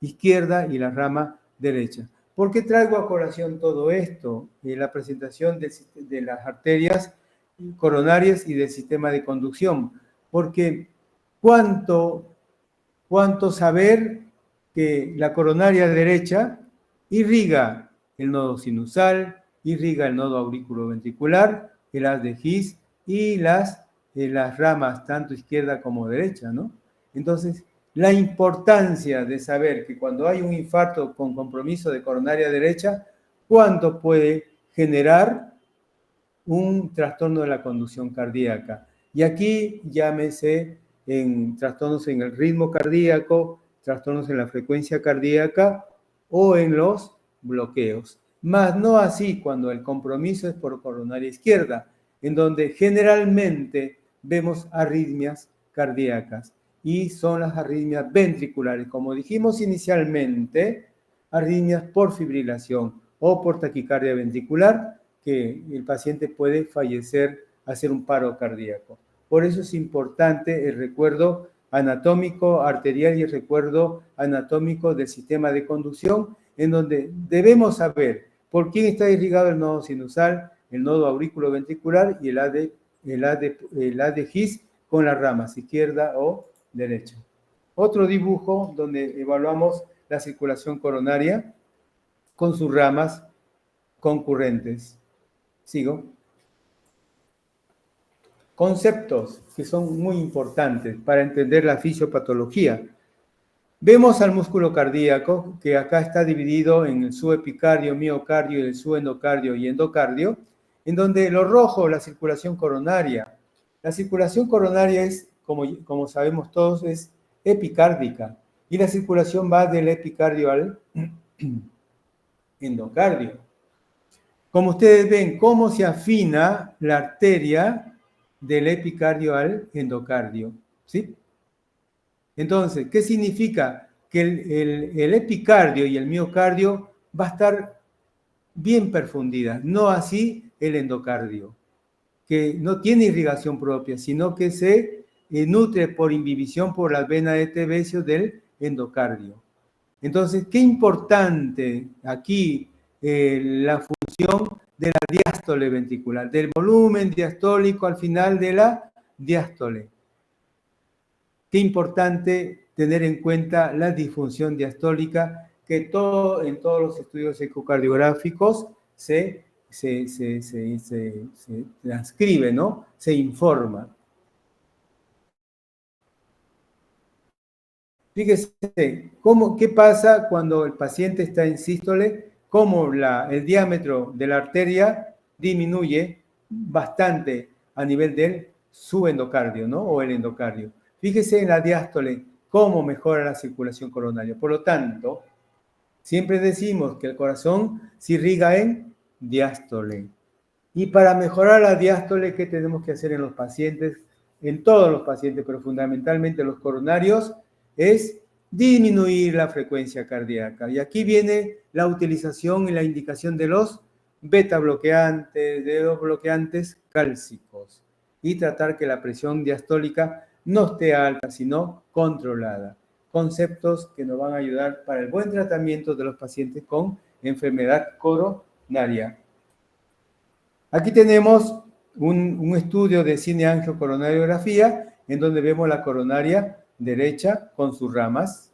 izquierda y la rama derecha. ¿Por qué traigo a colación todo esto? La presentación de las arterias coronarias y del sistema de conducción. Porque cuánto saber que la coronaria derecha irriga el nodo sinusal, irriga el nodo auriculoventricular, el haz de His y las ramas tanto izquierda como derecha, ¿no? Entonces, la importancia de saber que cuando hay un infarto con compromiso de coronaria derecha, cuánto puede generar un trastorno de la conducción cardíaca. Y aquí llámese en trastornos en el ritmo cardíaco, trastornos en la frecuencia cardíaca o en los bloqueos. Más no así cuando el compromiso es por coronaria izquierda, en donde generalmente vemos arritmias cardíacas y son las arritmias ventriculares. Como dijimos inicialmente, arritmias por fibrilación o por taquicardia ventricular, que el paciente puede fallecer, hacer un paro cardíaco. Por eso es importante el recuerdo anatómico arterial y el recuerdo anatómico del sistema de conducción, en donde debemos saber por quién está irrigado el nodo sinusal, el nodo auriculoventricular y el haz de His con las ramas izquierda o derecha. Otro dibujo donde evaluamos la circulación coronaria con sus ramas concurrentes. Sigo. Conceptos que son muy importantes para entender la fisiopatología. Vemos al músculo cardíaco, que acá está dividido en el subepicardio, miocardio, el subendocardio y endocardio, en donde lo rojo, la circulación coronaria. La circulación coronaria es, como sabemos todos, es epicárdica, y la circulación va del epicardio al endocardio. Como ustedes ven, cómo se afina la arteria del epicardio al endocardio, ¿sí? Entonces, ¿qué significa? Que el epicardio y el miocardio va a estar bien perfundida, no así el endocardio, que no tiene irrigación propia, sino que se nutre por imbibición por las venas de Tebesio del endocardio. Entonces, qué importante aquí la función de la diástole ventricular, del volumen diastólico al final de la diástole. Qué importante tener en cuenta la disfunción diastólica que en todos los estudios ecocardiográficos se transcribe, ¿no? Se informa. Fíjese, ¿qué pasa cuando el paciente está en sístole? Cómo el diámetro de la arteria disminuye bastante a nivel del subendocardio, ¿no? O el endocardio. Fíjese en la diástole, cómo mejora la circulación coronaria. Por lo tanto, siempre decimos que el corazón se irriga en diástole. Y para mejorar la diástole, ¿qué tenemos que hacer en los pacientes? En todos los pacientes, pero fundamentalmente los coronarios, es disminuir la frecuencia cardíaca. Y aquí viene la utilización y la indicación de los beta bloqueantes, de los bloqueantes cálcicos, y tratar que la presión diastólica no esté alta, sino controlada. Conceptos que nos van a ayudar para el buen tratamiento de los pacientes con enfermedad coronaria. Aquí tenemos un estudio de cineangiocoronariografía en donde vemos la coronaria derecha con sus ramas,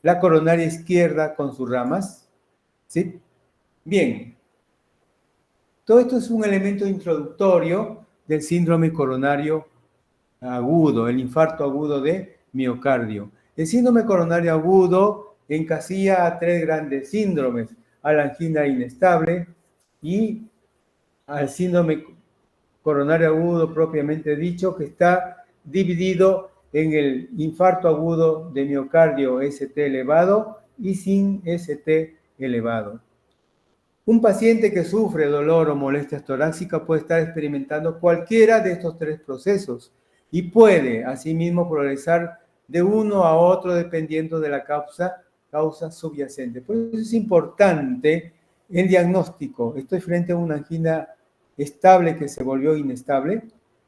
la coronaria izquierda con sus ramas, ¿sí? Bien, todo esto es un elemento introductorio del síndrome coronario agudo, el infarto agudo de miocardio. El síndrome coronario agudo encasilla a tres grandes síndromes, a la angina inestable y al síndrome coronario agudo propiamente dicho, que está dividido en el infarto agudo de miocardio ST elevado y sin ST elevado. Un paciente que sufre dolor o molestias torácicas puede estar experimentando cualquiera de estos tres procesos y puede asimismo progresar de uno a otro dependiendo de la causa subyacente. Por eso es importante el diagnóstico. Estoy frente a una angina estable que se volvió inestable.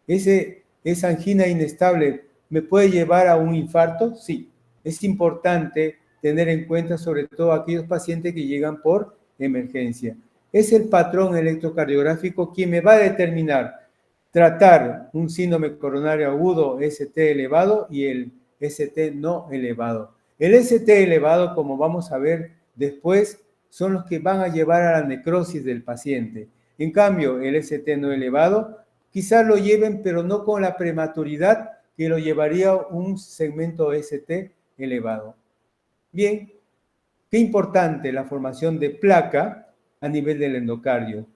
¿Esa angina inestable me puede llevar a un infarto? Sí. Es importante tener en cuenta sobre todo aquellos pacientes que llegan por emergencia. Es el patrón electrocardiográfico quien me va a determinar tratar un síndrome coronario agudo ST elevado y el ST no elevado. El ST elevado, como vamos a ver después, son los que van a llevar a la necrosis del paciente. En cambio, el ST no elevado, quizás lo lleven, pero no con la prematuridad que lo llevaría un segmento ST elevado. Bien, qué importante la formación de placa a nivel del endocardio,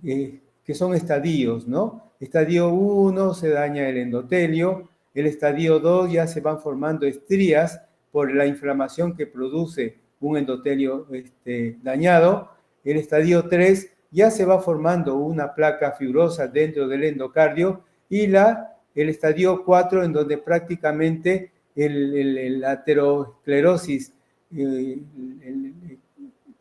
que son estadios, ¿no? Estadio 1 se daña el endotelio, el estadio 2 ya se van formando estrías por la inflamación que produce un endotelio dañado, el estadio 3 ya se va formando una placa fibrosa dentro del endocardio y el estadio 4 en donde prácticamente la aterosclerosis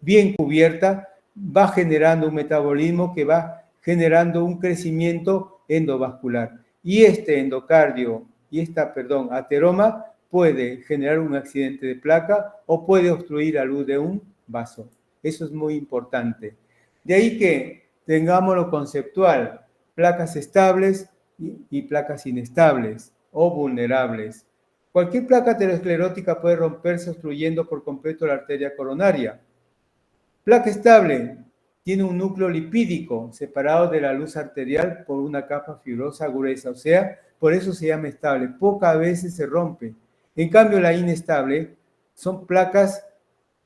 bien cubierta va generando un metabolismo que va generando un crecimiento endovascular. Y este endocardio y ateroma puede generar un accidente de placa o puede obstruir la luz de un vaso. Eso es muy importante. De ahí que tengamos lo conceptual, placas estables y placas inestables o vulnerables. Cualquier placa aterosclerótica puede romperse obstruyendo por completo la arteria coronaria. Placa estable tiene un núcleo lipídico separado de la luz arterial por una capa fibrosa gruesa, o sea, por eso se llama estable. Pocas veces se rompe. En cambio, la inestable son placas,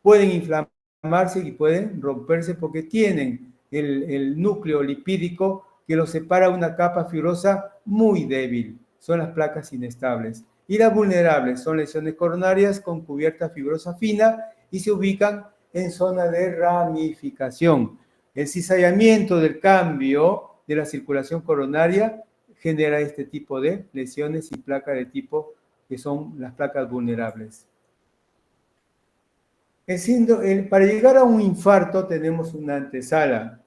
pueden inflamarse y pueden romperse porque tienen el núcleo lipídico que los separa una capa fibrosa muy débil. Son las placas inestables. Y las vulnerables son lesiones coronarias con cubierta fibrosa fina y se ubican en zona de ramificación. El cizallamiento del cambio de la circulación coronaria genera este tipo de lesiones y placas de tipo que son las placas vulnerables. Para llegar a un infarto tenemos una antesala,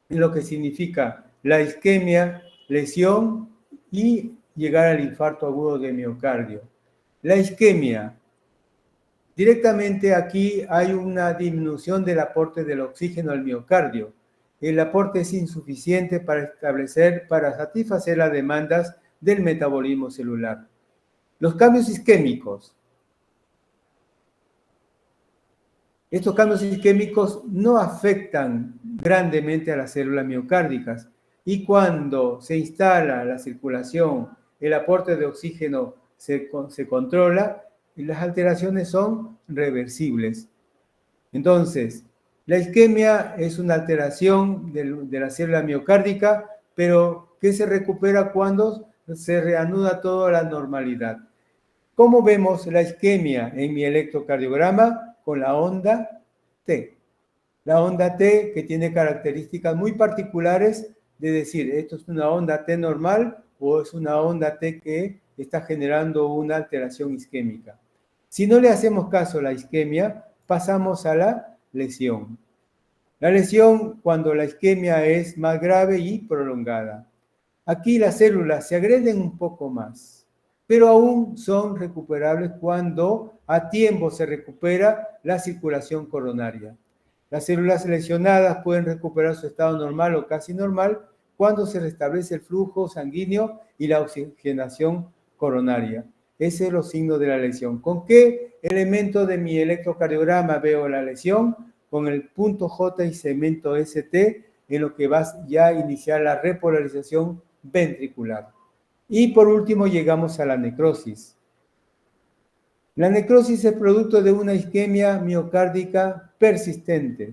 lo que significa la isquemia, lesión y llegar al infarto agudo de miocardio. La isquemia. Directamente aquí hay una disminución del aporte del oxígeno al miocardio. El aporte es insuficiente para satisfacer las demandas del metabolismo celular. Los cambios isquémicos. Estos cambios isquémicos no afectan grandemente a las células miocárdicas y cuando se instala la circulación, el aporte de oxígeno se controla, y las alteraciones son reversibles. Entonces, la isquemia es una alteración de la célula miocárdica, pero que se recupera cuando se reanuda toda la normalidad. ¿Cómo vemos la isquemia en mi electrocardiograma? Con la onda T. La onda T que tiene características muy particulares de decir, esto es una onda T normal o es una onda T que está generando una alteración isquémica. Si no le hacemos caso a la isquemia, pasamos a la lesión. La lesión cuando la isquemia es más grave y prolongada. Aquí las células se agreden un poco más, pero aún son recuperables cuando a tiempo se recupera la circulación coronaria. Las células lesionadas pueden recuperar su estado normal o casi normal cuando se restablece el flujo sanguíneo y la oxigenación coronaria. Ese es los signos de la lesión. ¿Con qué elemento de mi electrocardiograma veo la lesión? Con el punto J y segmento ST, en lo que va ya a iniciar la repolarización ventricular. Y por último llegamos a la necrosis. La necrosis es producto de una isquemia miocárdica persistente,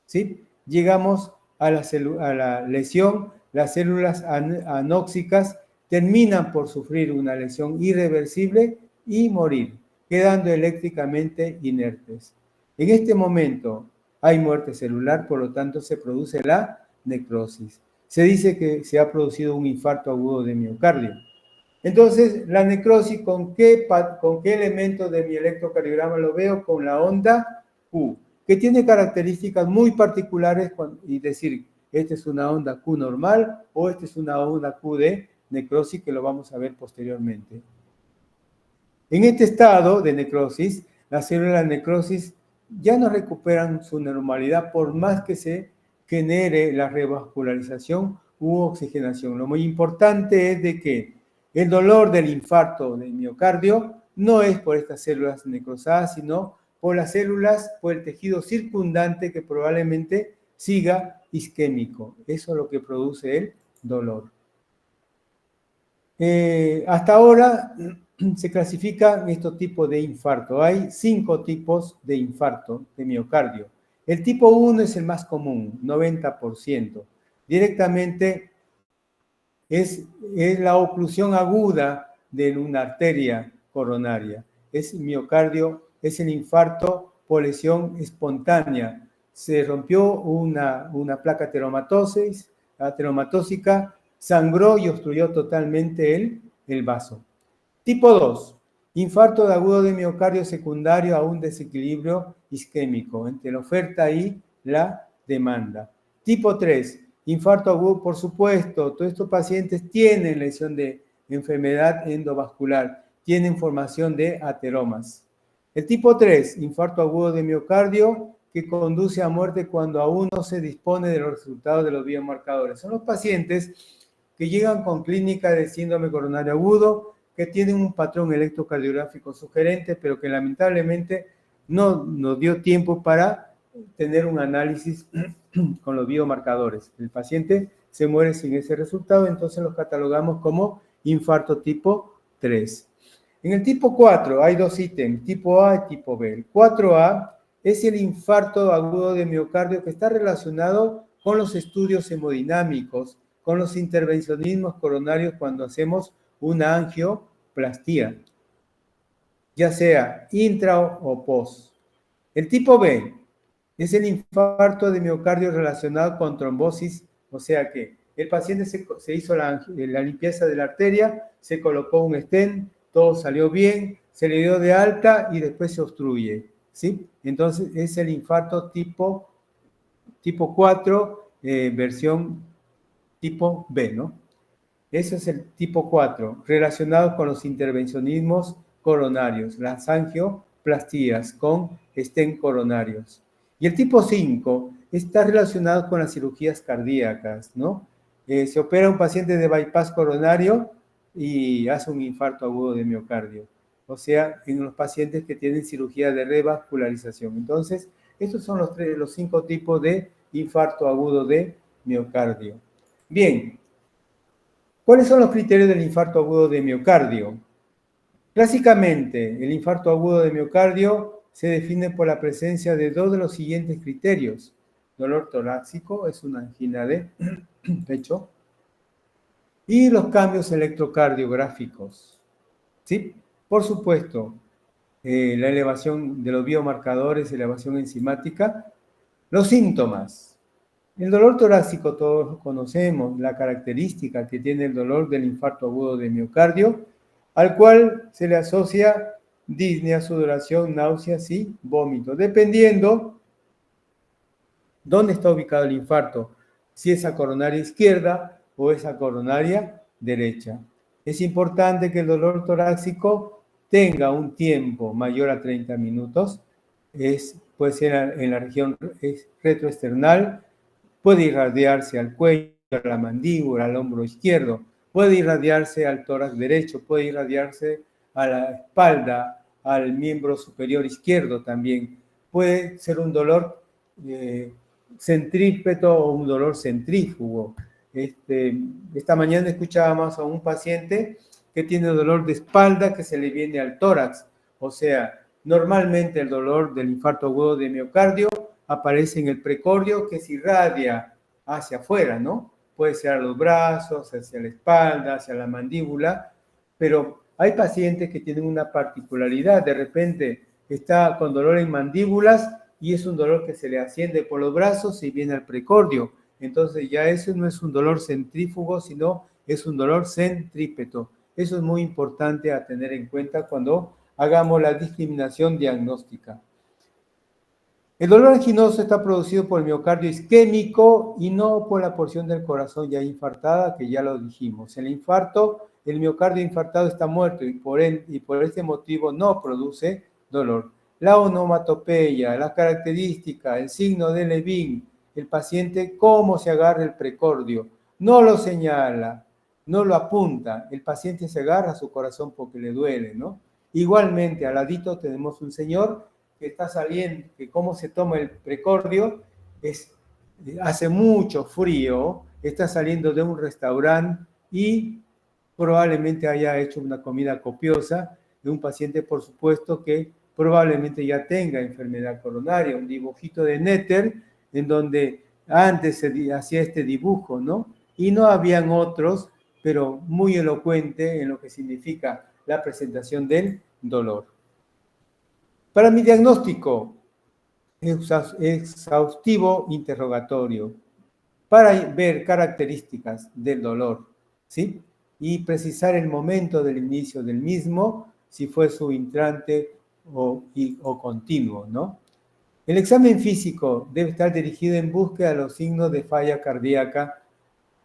¿sí? Llegamos a la lesión, las células anóxicas terminan por sufrir una lesión irreversible y morir, quedando eléctricamente inertes. En este momento hay muerte celular, por lo tanto se produce la necrosis. Se dice que se ha producido un infarto agudo de miocardio. Entonces, la necrosis, ¿con qué elemento de mi electrocardiograma lo veo? Con la onda Q, que tiene características muy particulares, y decir, esta es una onda Q normal o esta es una onda Q de necrosis, que lo vamos a ver posteriormente. En este estado de necrosis, las células de necrosis ya no recuperan su normalidad por más que se genere la revascularización u oxigenación. Lo muy importante es de que el dolor del infarto del miocardio no es por estas células necrosadas, sino por las células, por el tejido circundante que probablemente siga isquémico. Eso es lo que produce el dolor. Hasta ahora se clasifican estos tipos de infarto. Hay 5 tipos de infarto de miocardio. El tipo 1 es el más común, 90%. Directamente es la oclusión aguda de una arteria coronaria. Es miocardio, es el infarto por lesión espontánea. Se rompió una placa ateromatósica, sangró y obstruyó totalmente el vaso. Tipo 2, infarto agudo de miocardio secundario a un desequilibrio isquémico entre la oferta y la demanda. Tipo 3, infarto agudo, por supuesto, todos estos pacientes tienen lesión de enfermedad endovascular, tienen formación de ateromas. El tipo 3, infarto agudo de miocardio, que conduce a muerte cuando aún no se dispone de los resultados de los biomarcadores. Son los pacientes que llegan con clínica de síndrome coronario agudo, que tienen un patrón electrocardiográfico sugerente, pero que lamentablemente no nos dio tiempo para tener un análisis con los biomarcadores. El paciente se muere sin ese resultado, entonces los catalogamos como infarto tipo 3. En el tipo 4 hay 2 ítems, tipo A y tipo B. El 4A es el infarto agudo de miocardio que está relacionado con los estudios hemodinámicos, con los intervencionismos coronarios cuando hacemos una angioplastía, ya sea intra o post. El tipo B es el infarto de miocardio relacionado con trombosis, o sea que el paciente se hizo la limpieza de la arteria, se colocó un stent, todo salió bien, se le dio de alta y después se obstruye, ¿sí? Entonces es el infarto tipo 4, versión tipo B, ¿no? Ese es el tipo 4, relacionado con los intervencionismos coronarios, las angioplastías con stent coronarios. Y el tipo 5 está relacionado con las cirugías cardíacas, ¿no? Se opera un paciente de bypass coronario y hace un infarto agudo de miocardio. O sea, en los pacientes que tienen cirugía de revascularización. Entonces, estos son los 5 tipos de infarto agudo de miocardio. Bien, ¿cuáles son los criterios del infarto agudo de miocardio? Clásicamente, el infarto agudo de miocardio se define por la presencia de 2 de los siguientes criterios. Dolor torácico, es una angina de pecho, y los cambios electrocardiográficos. ¿Sí? Por supuesto, la elevación de los biomarcadores, elevación enzimática. Los síntomas. El dolor torácico todos conocemos, la característica que tiene el dolor del infarto agudo de miocardio, al cual se le asocia disnea, sudoración, náuseas y vómito, dependiendo dónde está ubicado el infarto, si es a coronaria izquierda o es a coronaria derecha. Es importante que el dolor torácico tenga un tiempo mayor a 30 minutos, puede ser en la región retroesternal, puede irradiarse al cuello, a la mandíbula, al hombro izquierdo, puede irradiarse al tórax derecho, puede irradiarse a la espalda, al miembro superior izquierdo también. Puede ser un dolor centrípeto o un dolor centrífugo. Esta mañana escuchábamos a un paciente que tiene dolor de espalda que se le viene al tórax. O sea, normalmente el dolor del infarto agudo de miocardio aparece en el precordio que se irradia hacia afuera, ¿no? Puede ser a los brazos, hacia la espalda, hacia la mandíbula, pero hay pacientes que tienen una particularidad. De repente está con dolor en mandíbulas y es un dolor que se le asciende por los brazos y viene al precordio. Entonces ya eso no es un dolor centrífugo, sino es un dolor centrípeto. Eso es muy importante a tener en cuenta cuando hagamos la discriminación diagnóstica. El dolor anginoso está producido por el miocardio isquémico y no por la porción del corazón ya infartada, que ya lo dijimos. El infarto, el miocardio infartado está muerto y por este motivo no produce dolor. La onomatopeya, la característica, el signo de Levin, el paciente cómo se agarra el precordio, no lo señala, no lo apunta, el paciente se agarra a su corazón porque le duele, ¿no? Igualmente, al ladito tenemos un señor que está saliendo, que cómo se toma el precordio, hace mucho frío, está saliendo de un restaurante y probablemente haya hecho una comida copiosa de un paciente, por supuesto, que probablemente ya tenga enfermedad coronaria, un dibujito de Netter, en donde antes se hacía este dibujo, ¿no? Y no habían otros, pero muy elocuente en lo que significa la presentación del dolor. Para mi diagnóstico, exhaustivo interrogatorio, para ver características del dolor, ¿sí? Y precisar el momento del inicio del mismo, si fue subintrante o continuo, ¿no? El examen físico debe estar dirigido en búsqueda de los signos de falla cardíaca,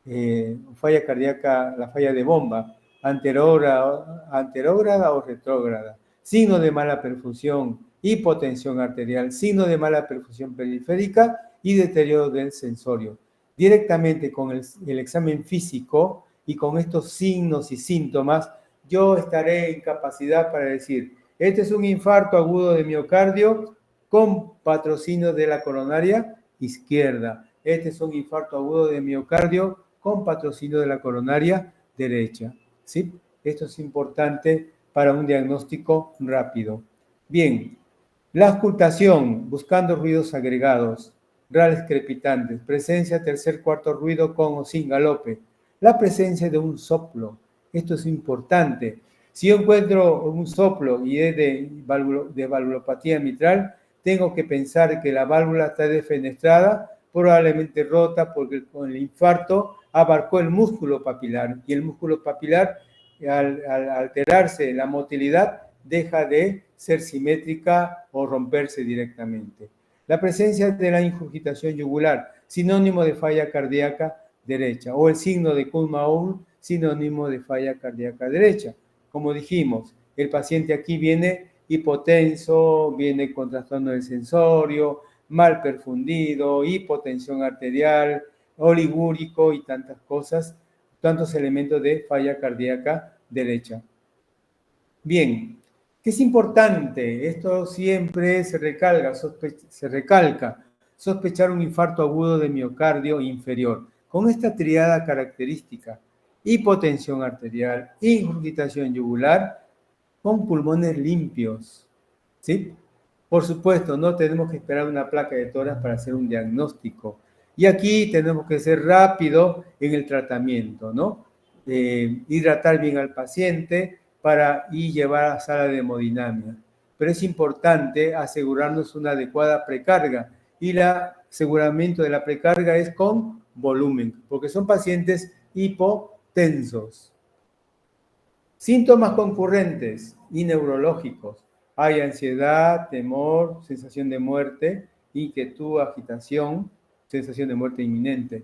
la falla de bomba, anterógrada o retrógrada, signo de mala perfusión, hipotensión arterial, signo de mala perfusión periférica y deterioro del sensorio. Directamente con el examen físico y con estos signos y síntomas, yo estaré en capacidad para decir, este es un infarto agudo de miocardio con patrocinio de la coronaria izquierda. Este es un infarto agudo de miocardio con patrocinio de la coronaria derecha. ¿Sí? Esto es importante para un diagnóstico rápido. Bien, la auscultación, buscando ruidos agregados, rales crepitantes, presencia tercer, cuarto ruido con o sin galope, la presencia de un soplo. Esto es importante. Si yo encuentro un soplo y es de valvulopatía mitral, tengo que pensar que la válvula está defenestrada, probablemente rota porque con el infarto abarcó el músculo papilar y el músculo papilar al alterarse la motilidad deja de ser simétrica o romperse directamente. La presencia de la ingurgitación yugular, sinónimo de falla cardíaca derecha, o el signo de Kuhlmann, sinónimo de falla cardíaca derecha. Como dijimos, el paciente aquí viene hipotenso, viene con trastorno del sensorio, mal perfundido, hipotensión arterial, oligúrico y tantas cosas, tantos elementos de falla cardíaca derecha. Bien, ¿qué es importante? Esto siempre se recalca, sospechar un infarto agudo de miocardio inferior, con esta triada característica, hipotensión arterial, ingurgitación yugular, con pulmones limpios, ¿sí? Por supuesto, no tenemos que esperar una placa de tórax para hacer un diagnóstico. Y aquí tenemos que ser rápido en el tratamiento, ¿no? Hidratar bien al paciente y llevar a sala de hemodinamia. Pero es importante asegurarnos una adecuada precarga y el aseguramiento de la precarga es con volumen, porque son pacientes hipotensos. Síntomas concurrentes y neurológicos. Hay ansiedad, temor, sensación de muerte, inquietud, agitación, sensación de muerte inminente.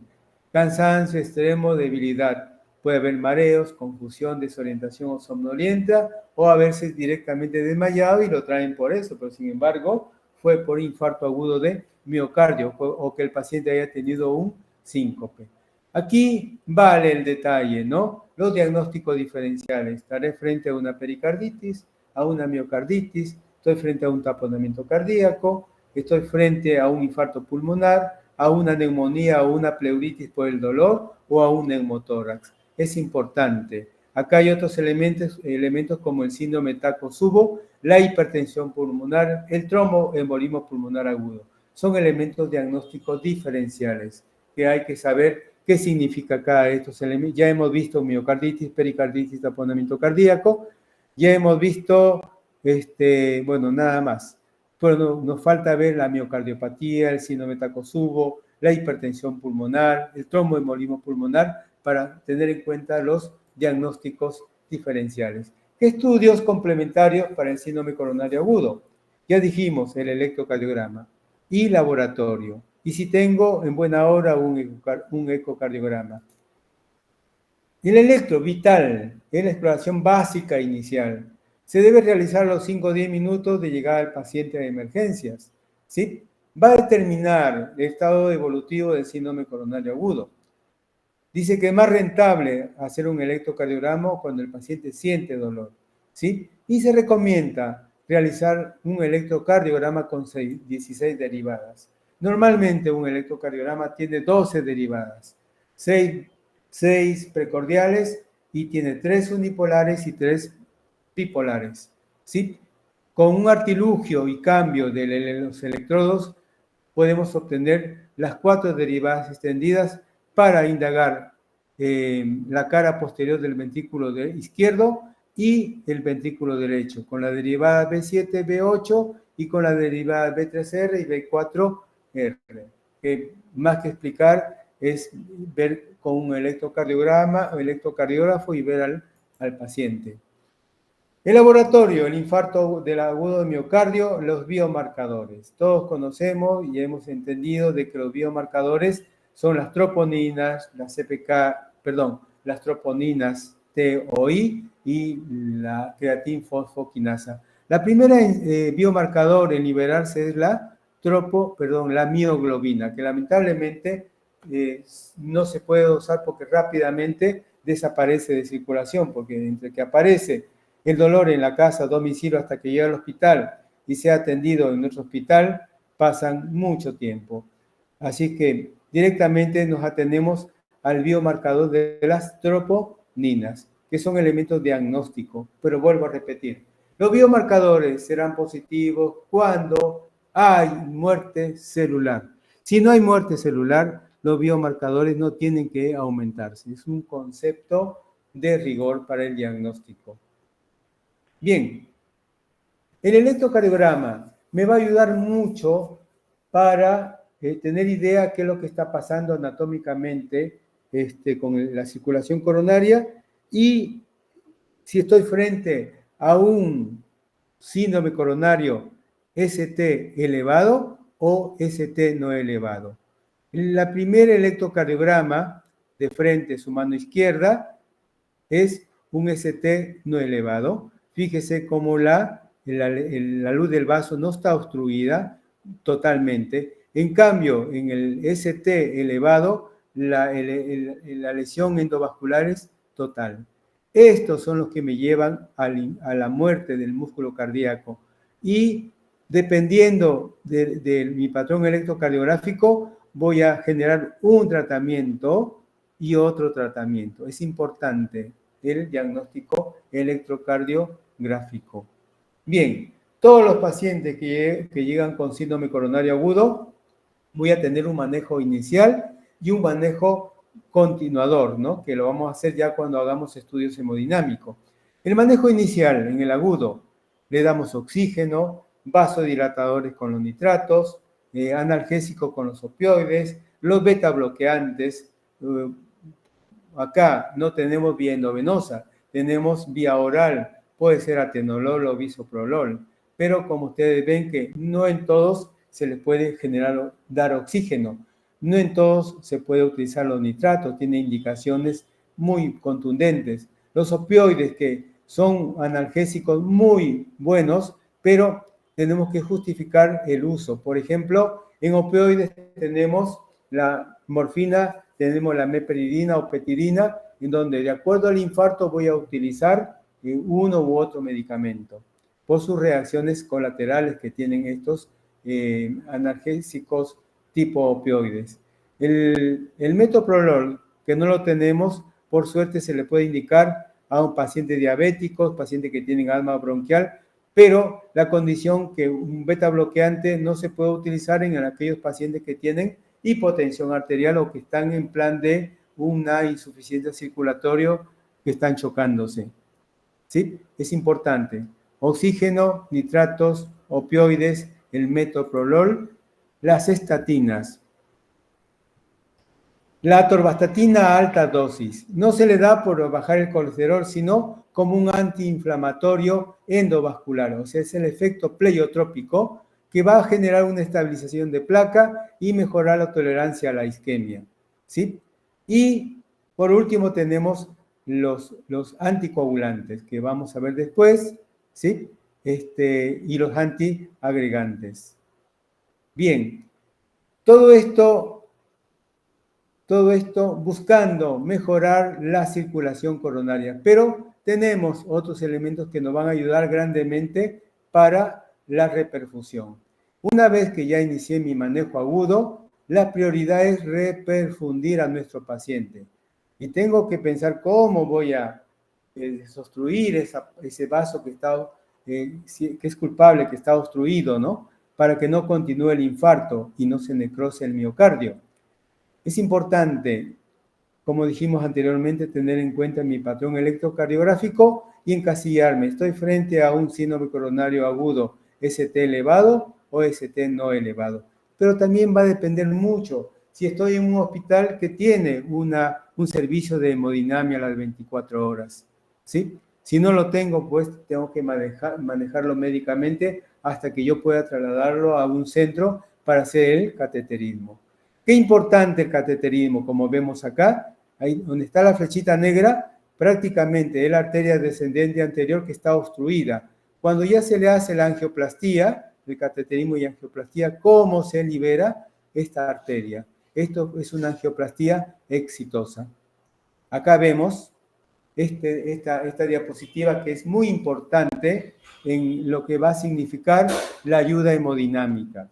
Cansancio extremo, debilidad. Puede haber mareos, confusión, desorientación o somnolienta, o haberse directamente desmayado y lo traen por eso, pero sin embargo fue por infarto agudo de miocardio o que el paciente haya tenido un síncope. Aquí vale el detalle, ¿no? Los diagnósticos diferenciales. Estaré frente a una pericarditis, a una miocarditis, estoy frente a un taponamiento cardíaco, estoy frente a un infarto pulmonar, a una neumonía o una pleuritis por el dolor o a un neumotórax. Es importante. Acá hay otros elementos como el síndrome Takotsubo, la hipertensión pulmonar, el tromboembolismo pulmonar agudo. Son elementos diagnósticos diferenciales que hay que saber qué significa cada de estos elementos. Ya hemos visto miocarditis, pericarditis, taponamiento cardíaco. Ya hemos visto, bueno, nada más. Pero nos falta ver la miocardiopatía, el síndrome Takotsubo, la hipertensión pulmonar, el tromboembolismo pulmonar, para tener en cuenta los diagnósticos diferenciales. ¿Qué estudios complementarios para el síndrome coronario agudo? Ya dijimos el electrocardiograma y laboratorio. Y si tengo en buena hora un ecocardiograma. El electro vital es la exploración básica inicial. Se debe realizar a los 5 o 10 minutos de llegada al paciente a emergencias. ¿Sí? Va a determinar el estado evolutivo del síndrome coronario agudo. Dice que es más rentable hacer un electrocardiograma cuando el paciente siente dolor. ¿Sí? Y se recomienda realizar un electrocardiograma con 16 derivadas. Normalmente un electrocardiograma tiene 12 derivadas, 6 precordiales y tiene 3 unipolares y 3 bipolares. ¿Sí? Con un artilugio y cambio de los electrodos podemos obtener las 4 derivadas extendidas para indagar la cara posterior del ventrículo izquierdo y el ventrículo derecho, con la derivada B7, B8 y con la derivada B3R y B4R. Que más que explicar es ver con un electrocardiograma o electrocardiógrafo y ver al paciente. El laboratorio, el infarto del agudo de miocardio, los biomarcadores. Todos conocemos y hemos entendido de que los biomarcadores son las troponinas, las troponinas T o I y la creatinfosfoquinasa. La primera biomarcador en liberarse es la mioglobina, que lamentablemente no se puede usar porque rápidamente desaparece de circulación, porque entre que aparece el dolor en la casa, domicilio, hasta que llega al hospital y sea atendido en nuestro hospital, pasan mucho tiempo. Así que directamente nos atendemos al biomarcador de las troponinas, que son elementos diagnósticos. Pero vuelvo a repetir, los biomarcadores serán positivos cuando hay muerte celular. Si no hay muerte celular, los biomarcadores no tienen que aumentarse. Es un concepto de rigor para el diagnóstico. Bien, el electrocardiograma me va a ayudar mucho para tener idea de qué es lo que está pasando anatómicamente con la circulación coronaria y si estoy frente a un síndrome coronario ST elevado o ST no elevado. La primera electrocardiograma de frente, su mano izquierda, es un ST no elevado. Fíjese cómo la luz del vaso no está obstruida totalmente. En cambio, en el ST elevado, la lesión endovascular es total. Estos son los que me llevan a la muerte del músculo cardíaco. Y dependiendo de mi patrón electrocardiográfico, voy a generar un tratamiento y otro tratamiento. Es importante el diagnóstico electrocardiográfico. Bien, todos los pacientes que llegan con síndrome coronario agudo, voy a tener un manejo inicial y un manejo continuador, ¿no? Que lo vamos a hacer ya cuando hagamos estudios hemodinámicos. El manejo inicial en el agudo, le damos oxígeno, vasodilatadores con los nitratos, analgésicos con los opioides, los beta bloqueantes. Acá no tenemos vía endovenosa, tenemos vía oral, puede ser atenolol o bisoprolol, pero como ustedes ven que no en todos se les puede dar oxígeno, no en todos se puede utilizar los nitratos, tiene indicaciones muy contundentes. Los opioides que son analgésicos muy buenos, pero tenemos que justificar el uso. Por ejemplo, en opioides tenemos la morfina tenemos la meperidina o petirina, en donde de acuerdo al infarto voy a utilizar uno u otro medicamento por sus reacciones colaterales que tienen estos analgésicos tipo opioides. El metoprolol, que no lo tenemos, por suerte se le puede indicar a un paciente diabético, paciente que tienen asma bronquial, pero la condición que un beta bloqueante no se puede utilizar en aquellos pacientes que tienen hipotensión arterial o que están en plan de una insuficiencia circulatoria que están chocándose. ¿Sí? Es importante. Oxígeno, nitratos, opioides, el metoprolol, las estatinas. La atorvastatina a alta dosis no se le da por bajar el colesterol, sino como un antiinflamatorio endovascular, o sea, es el efecto pleiotrópico que va a generar una estabilización de placa y mejorar la tolerancia a la isquemia, ¿sí? Y por último tenemos los anticoagulantes, que vamos a ver después, ¿sí? Y los antiagregantes. Bien, todo esto buscando mejorar la circulación coronaria, pero tenemos otros elementos que nos van a ayudar grandemente para la reperfusión. Una vez que ya inicié mi manejo agudo, la prioridad es reperfundir a nuestro paciente. Y tengo que pensar cómo voy a desobstruir ese vaso que es culpable, que está obstruido, ¿no? Para que no continúe el infarto y no se necrose el miocardio. Es importante, como dijimos anteriormente, tener en cuenta mi patrón electrocardiográfico y encasillarme. Estoy frente a un síndrome coronario agudo, ST elevado o ST no elevado. Pero también va a depender mucho si estoy en un hospital que tiene un servicio de hemodinamia a las 24 horas, ¿sí? Si no lo tengo, pues tengo que manejarlo médicamente hasta que yo pueda trasladarlo a un centro para hacer el cateterismo. Qué importante el cateterismo, como vemos acá, ahí donde está la flechita negra, prácticamente es la arteria descendente anterior que está obstruida. Cuando ya se le hace la angioplastía, el cateterismo y angioplastía, ¿cómo se libera esta arteria? Esto es una angioplastía exitosa. Acá vemos esta diapositiva que es muy importante en lo que va a significar la ayuda hemodinámica.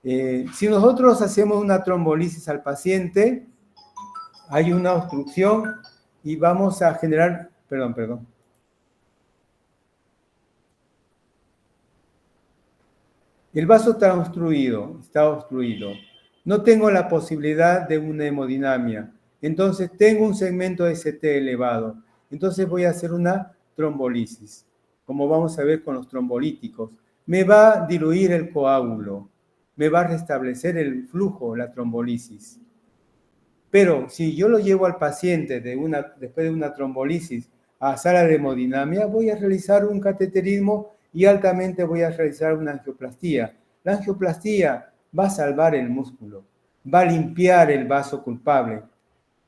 Si nosotros hacemos una trombolisis al paciente, hay una obstrucción y vamos a generar, perdón. El vaso está obstruido. No tengo la posibilidad de una hemodinamia. Entonces tengo un segmento ST elevado. Entonces voy a hacer una trombolisis, como vamos a ver con los trombolíticos. Me va a diluir el coágulo. Me va a restablecer el flujo, la trombolisis. Pero si yo lo llevo al paciente después de una trombolisis a sala de hemodinamia, voy a realizar un cateterismo y altamente voy a realizar una angioplastía. La angioplastía va a salvar el músculo, va a limpiar el vaso culpable.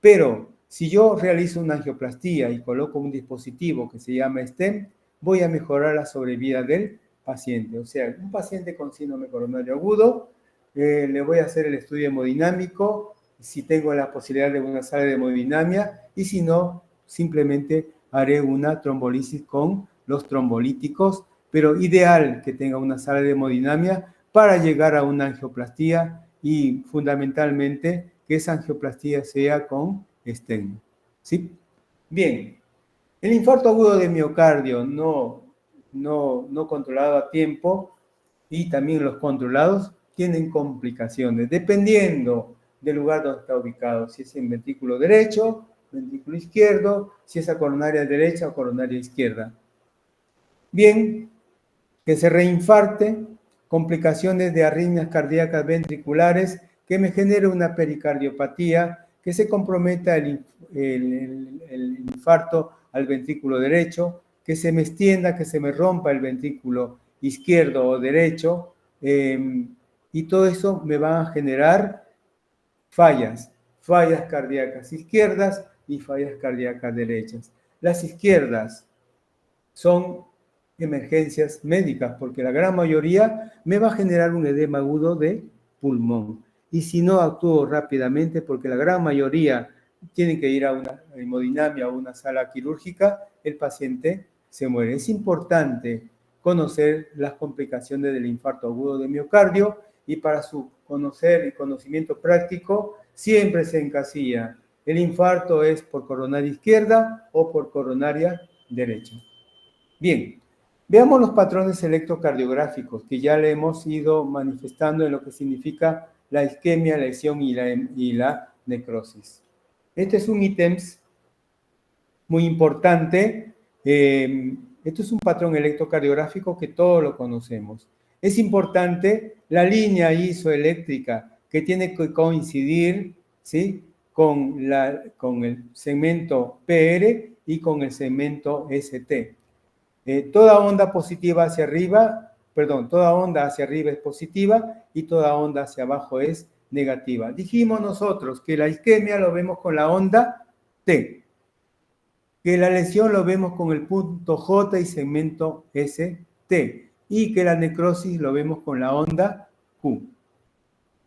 Pero si yo realizo una angioplastía y coloco un dispositivo que se llama STEM, voy a mejorar la sobrevida del paciente. O sea, un paciente con síndrome coronario agudo, le voy a hacer el estudio hemodinámico, si tengo la posibilidad de una sala de hemodinamia, y si no, simplemente haré una trombolisis con los trombolíticos, pero ideal que tenga una sala de hemodinamia para llegar a una angioplastía y fundamentalmente que esa angioplastía sea con stent. ¿Sí? Bien, el infarto agudo de miocardio no controlado a tiempo y también los controlados tienen complicaciones, dependiendo del lugar donde está ubicado, si es en ventrículo derecho, ventrículo izquierdo, si es a coronaria derecha o coronaria izquierda. Bien, que se reinfarte, complicaciones de arritmias cardíacas ventriculares, que me genere una pericardiopatía, que se comprometa el infarto al ventrículo derecho, que se me extienda, que se me rompa el ventrículo izquierdo o derecho, y todo eso me va a generar fallas cardíacas izquierdas y fallas cardíacas derechas. Las izquierdas son emergencias médicas, porque la gran mayoría me va a generar un edema agudo de pulmón. y si no actúo rápidamente, porque la gran mayoría tienen que ir a una hemodinamia o una sala quirúrgica, el paciente se muere. Es importante conocer las complicaciones del infarto agudo de miocardio y para su conocer y conocimiento práctico siempre se encasilla. El infarto es por coronaria izquierda o por coronaria derecha. Bien, veamos los patrones electrocardiográficos que ya le hemos ido manifestando en lo que significa la isquemia, la lesión y la necrosis. Este es un ítem muy importante. Esto es un patrón electrocardiográfico que todos lo conocemos. Es importante la línea isoeléctrica que tiene que coincidir, ¿sí?, con el segmento PR y con el segmento ST. Toda onda positiva hacia arriba, toda onda hacia arriba es positiva y toda onda hacia abajo es negativa. Dijimos nosotros que la isquemia lo vemos con la onda T, que la lesión lo vemos con el punto J y segmento ST, y que la necrosis lo vemos con la onda Q.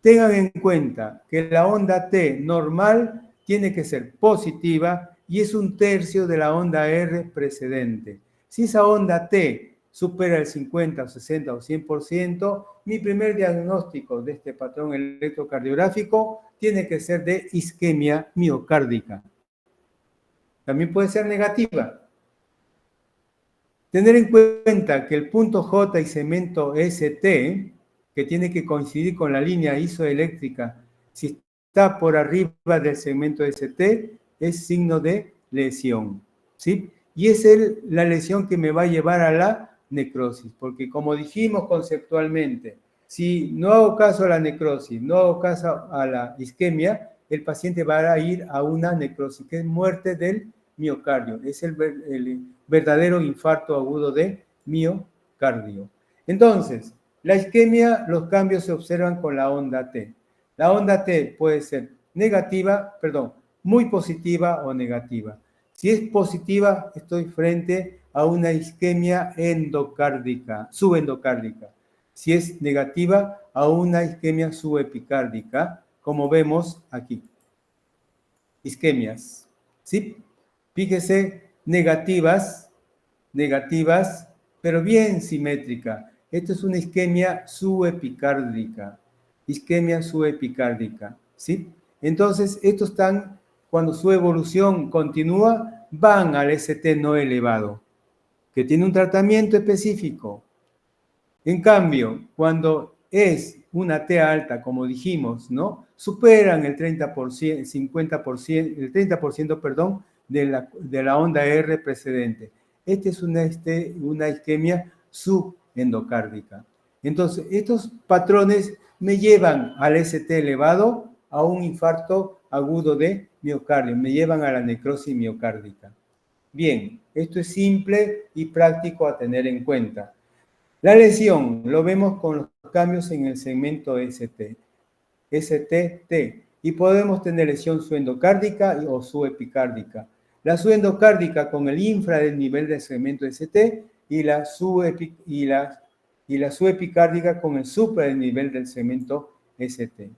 Tengan en cuenta que la onda T normal tiene que ser positiva y es 1/3 de la onda R precedente. Si esa onda T supera el 50, o 60 o 100%, mi primer diagnóstico de este patrón electrocardiográfico tiene que ser de isquemia miocárdica. También puede ser negativa. Tener en cuenta que el punto J y segmento ST, que tiene que coincidir con la línea isoeléctrica, si está por arriba del segmento ST, es signo de lesión, ¿sí? Y es la lesión que me va a llevar a la necrosis, porque como dijimos conceptualmente, si no hago caso a la necrosis, no hago caso a la isquemia, el paciente va a ir a una necrosis, que es muerte del miocardio, es el verdadero infarto agudo de miocardio. Entonces, la isquemia, los cambios se observan con la onda T. La onda T puede ser negativa, muy positiva o negativa. Si es positiva, estoy frente a una isquemia endocárdica, subendocárdica. Si es negativa, a una isquemia subepicárdica, como vemos aquí. Isquemias, ¿sí? Fíjese, negativas, pero bien simétrica. Esto es una isquemia subepicárdica. Isquemia subepicárdica, ¿sí? Entonces, estos están, cuando su evolución continúa, van al ST no elevado, que tiene un tratamiento específico. En cambio, cuando es una T alta, como dijimos, ¿no?, superan el 30%, 50%, el 30%, perdón, de la onda R precedente. Esta es una isquemia subendocárdica. Entonces, estos patrones me llevan al ST elevado a un infarto agudo de miocardio, me llevan a la necrosis miocárdica. Bien, esto es simple y práctico a tener en cuenta. La lesión lo vemos con los cambios en el segmento ST, ST-T, y podemos tener lesión subendocárdica o subepicárdica. La subendocárdica con el infra del nivel del segmento ST y la subepicárdica con el supra del nivel del segmento ST.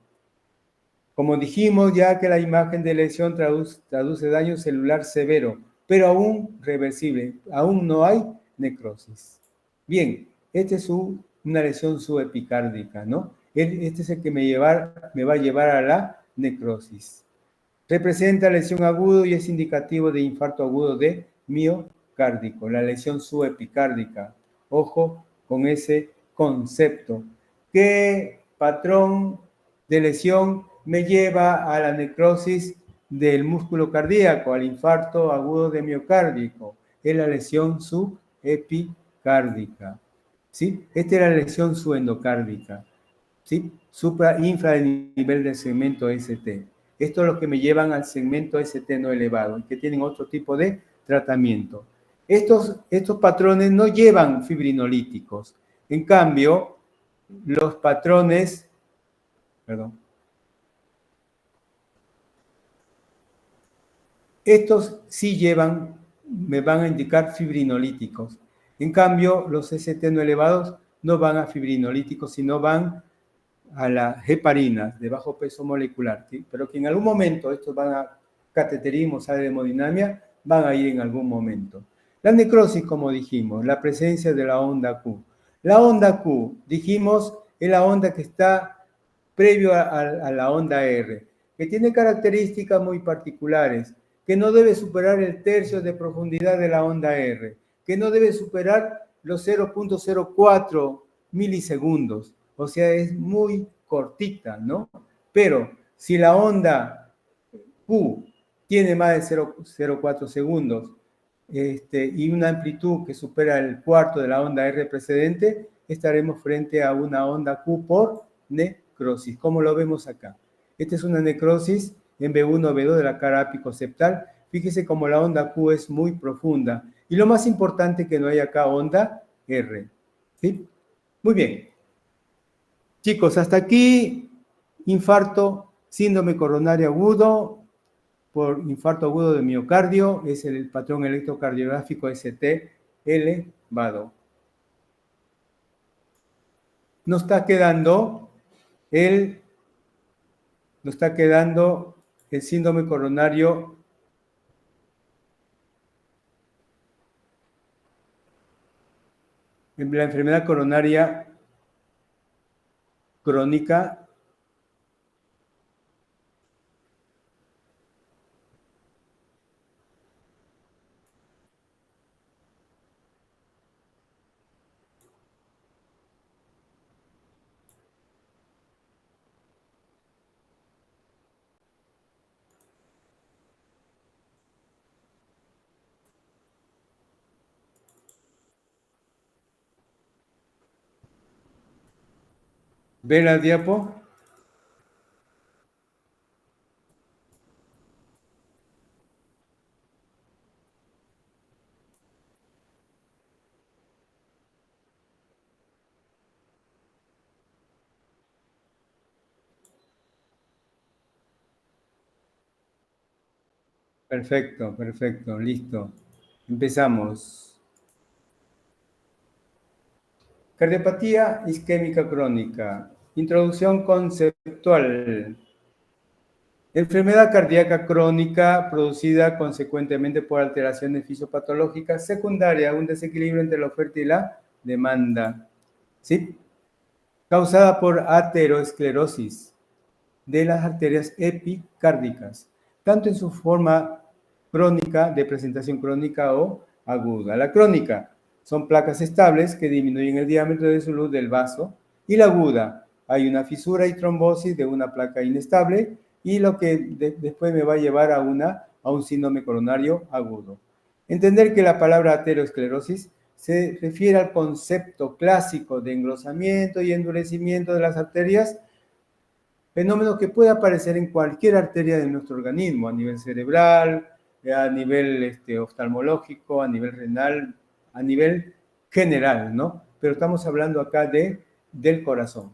Como dijimos ya que la imagen de lesión traduce daño celular severo, pero aún reversible, aún no hay necrosis. Bien, esta es una lesión subepicárdica, ¿no? Este es el que me va a llevar a la necrosis. Representa lesión aguda y es indicativo de infarto agudo de miocárdico, la lesión subepicárdica. Ojo con ese concepto. ¿Qué patrón de lesión me lleva a la necrosis del músculo cardíaco, al infarto agudo de miocárdico? Es la lesión subepicárdica, ¿sí? Esta es la lesión subendocárdica, ¿sí? Infra del nivel del segmento ST. Esto es lo que me llevan al segmento ST no elevado, que tienen otro tipo de tratamiento. Estos patrones no llevan fibrinolíticos. En cambio, los patrones, estos sí me van a indicar fibrinolíticos. En cambio, los ST no elevados no van a fibrinolíticos, sino van a las heparinas de bajo peso molecular, ¿sí? Pero que en algún momento estos van a cateterismo, sale de hemodinamia, van a ir en algún momento. La necrosis, como dijimos, la presencia de la onda Q. La onda Q, dijimos, es la onda que está previo a la onda R, que tiene características muy particulares, que no debe superar el tercio de profundidad de la onda R, que no debe superar los 0.04 milisegundos, o sea, es muy cortita, ¿no? Pero si la onda Q tiene más de 0.04 segundos y una amplitud que supera el cuarto de la onda R precedente, estaremos frente a una onda Q por necrosis, como lo vemos acá. Esta es una necrosis en B1 B2 de la cara apicoceptal. Fíjese cómo la onda Q es muy profunda. Y lo más importante que no hay acá onda R. ¿Sí? Muy bien. Chicos, hasta aquí infarto, síndrome coronario agudo por infarto agudo de miocardio, es el patrón electrocardiográfico ST elevado. Nos está quedando el síndrome coronario la enfermedad coronaria crónica ¿Ve la diapo? Perfecto, perfecto, listo. Empezamos. Cardiopatía isquémica crónica. Introducción conceptual. Enfermedad cardíaca crónica producida consecuentemente por alteraciones fisiopatológicas secundarias a un desequilibrio entre la oferta y la demanda. ¿Sí? Causada por aterosclerosis de las arterias epicárdicas, tanto en su forma crónica, de presentación crónica o aguda. La crónica son placas estables que disminuyen el diámetro de su luz del vaso, y la aguda, hay una fisura y trombosis de una placa inestable, y lo que después me va a llevar a un síndrome coronario agudo. Entender que la palabra aterosclerosis se refiere al concepto clásico de engrosamiento y endurecimiento de las arterias, fenómeno que puede aparecer en cualquier arteria de nuestro organismo, a nivel cerebral, a nivel oftalmológico, a nivel renal, a nivel general, ¿no? Pero estamos hablando acá del corazón.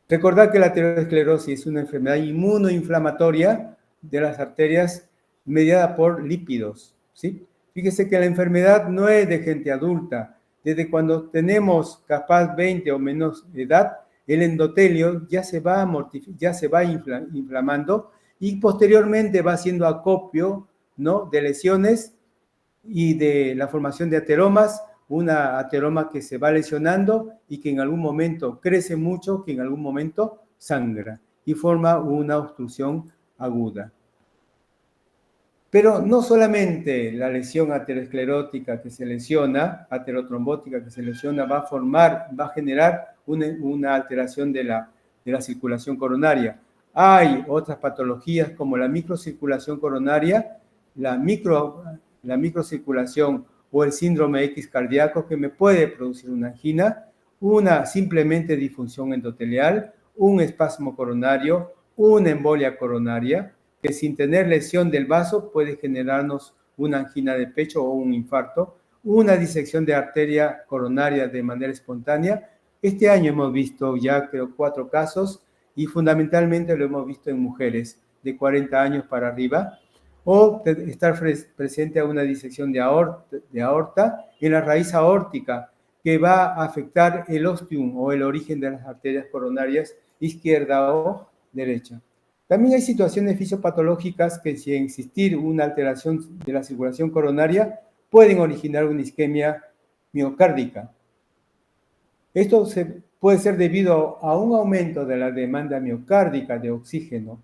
Recordad que la aterosclerosis es una enfermedad inmunoinflamatoria de las arterias mediada por lípidos, ¿sí? Fíjese que la enfermedad no es de gente adulta. Desde cuando tenemos capaz 20 o menos edad, el endotelio ya se va inflamando y posteriormente va haciendo acopio, ¿no?, de lesiones y de la formación de ateromas, una ateroma que se va lesionando y que en algún momento crece mucho, que en algún momento sangra y forma una obstrucción aguda. Pero no solamente la lesión aterosclerótica que se lesiona, aterotrombótica que se lesiona, va a generar una alteración de la circulación coronaria. Hay otras patologías como la microcirculación coronaria, la microcirculación o el síndrome X cardíaco que me puede producir una angina, una simplemente disfunción endotelial, un espasmo coronario, una embolia coronaria, que sin tener lesión del vaso puede generarnos una angina de pecho o un infarto, una disección de arteria coronaria de manera espontánea. Este año hemos visto ya, creo, 4 casos y fundamentalmente lo hemos visto en mujeres de 40 años para arriba, o estar presente a una disección de aorta en la raíz aórtica, que va a afectar el ostium o el origen de las arterias coronarias izquierda o derecha. También hay situaciones fisiopatológicas que, sin existir una alteración de la circulación coronaria, pueden originar una isquemia miocárdica. Esto puede ser debido a un aumento de la demanda miocárdica de oxígeno.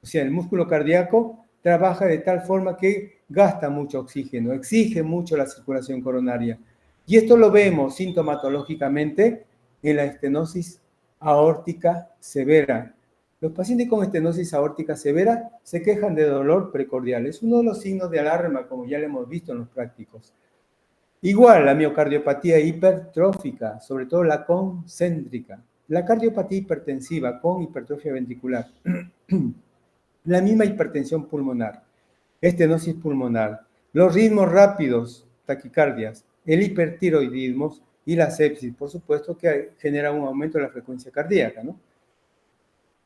O sea, el músculo cardíaco trabaja de tal forma que gasta mucho oxígeno, exige mucho la circulación coronaria. Y esto lo vemos sintomatológicamente en la estenosis aórtica severa. Los pacientes con estenosis aórtica severa se quejan de dolor precordial. Es uno de los signos de alarma, como ya lo hemos visto en los prácticos. Igual la miocardiopatía hipertrófica, sobre todo la concéntrica. La cardiopatía hipertensiva con hipertrofia ventricular. La misma hipertensión pulmonar, estenosis pulmonar, los ritmos rápidos, taquicardias, el hipertiroidismo y la sepsis, por supuesto que genera un aumento de la frecuencia cardíaca, ¿no?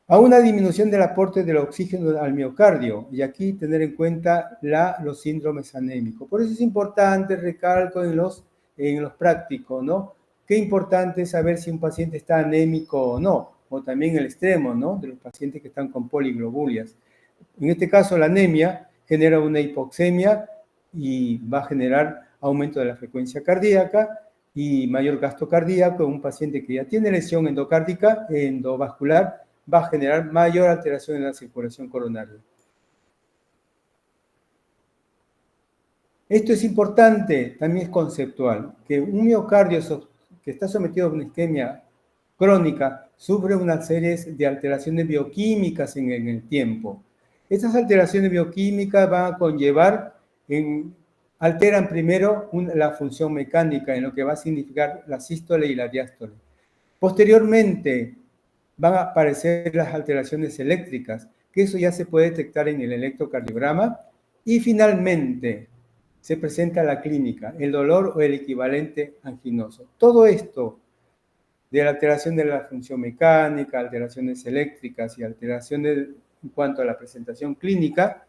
A una disminución del aporte del oxígeno al miocardio, y aquí tener en cuenta los síndromes anémicos. Por eso es importante, recalco en los prácticos, ¿no? Qué importante es saber si un paciente está anémico o no, o también el extremo, ¿no? De los pacientes que están con poliglobulias. En este caso, la anemia genera una hipoxemia y va a generar aumento de la frecuencia cardíaca y mayor gasto cardíaco. Un paciente que ya tiene lesión endocárdica, endovascular, va a generar mayor alteración en la circulación coronaria. Esto es importante, también es conceptual, que un miocardio que está sometido a una isquemia crónica sufre una serie de alteraciones bioquímicas en el tiempo. Estas alteraciones bioquímicas van a conllevar, alteran primero la función mecánica, en lo que va a significar la sístole y la diástole. Posteriormente, van a aparecer las alteraciones eléctricas, que eso ya se puede detectar en el electrocardiograma. Y finalmente, se presenta la clínica, el dolor o el equivalente anginoso. Todo esto de la alteración de la función mecánica, alteraciones eléctricas y alteraciones en cuanto a la presentación clínica,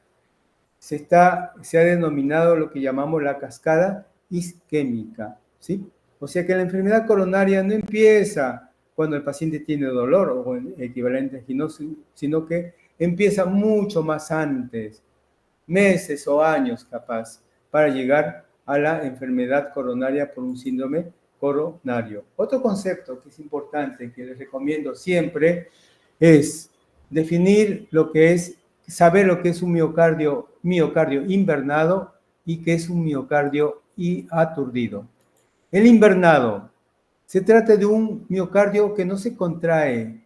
se ha denominado lo que llamamos la cascada isquémica, ¿sí? O sea que la enfermedad coronaria no empieza cuando el paciente tiene dolor o el equivalente anginoso, sino que empieza mucho más antes, meses o años capaz, para llegar a la enfermedad coronaria por un síndrome coronario. Otro concepto que es importante, que les recomiendo siempre, es definir lo que es, saber lo que es un miocardio invernado y qué es un miocardio aturdido. El invernado se trata de un miocardio que no se contrae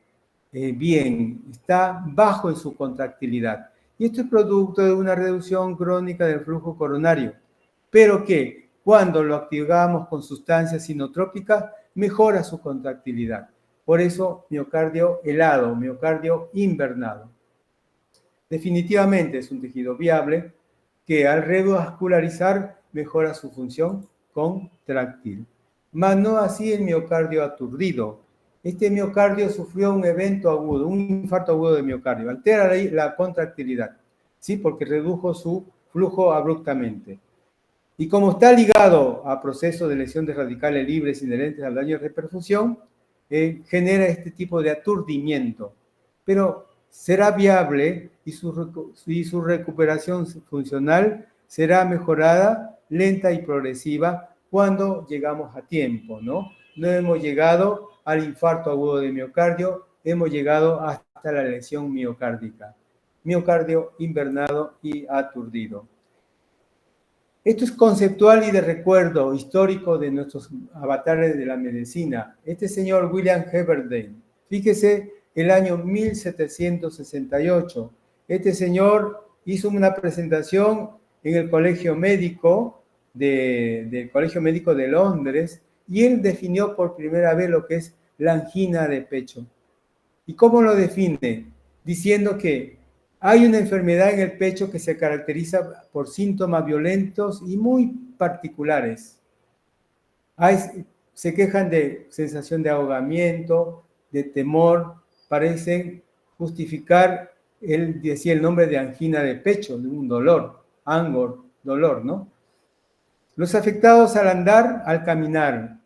bien, está bajo en su contractilidad. Y esto es producto de una reducción crónica del flujo coronario, pero que cuando lo activamos con sustancias inotrópicas mejora su contractilidad. Por eso, miocardio helado, miocardio invernado. Definitivamente es un tejido viable que al revascularizar mejora su función contráctil. Mas no así el miocardio aturdido. Este miocardio sufrió un evento agudo, un infarto agudo de miocardio. Altera la contractilidad, ¿sí? Porque redujo su flujo abruptamente. Y como está ligado a procesos de lesión de radicales libres inherentes al daño de reperfusión, genera este tipo de aturdimiento. Pero será viable y su recuperación funcional será mejorada, lenta y progresiva cuando llegamos a tiempo, ¿no? No hemos llegado al infarto agudo de miocardio, hemos llegado hasta la lesión miocárdica. Miocardio invernado y aturdido. Esto es conceptual y de recuerdo histórico de nuestros avatares de la medicina. Este señor William Herberdale, fíjese, el año 1768, este señor hizo una presentación en el Colegio Médico del Colegio Médico de Londres y él definió por primera vez lo que es la angina de pecho. ¿Y cómo lo define? Diciendo que hay una enfermedad en el pecho que se caracteriza por síntomas violentos y muy particulares. Se quejan de sensación de ahogamiento, de temor, parecen justificar, él decía el nombre de angina de pecho, de un dolor, angor, dolor, ¿no? Los afectados al andar, al caminar,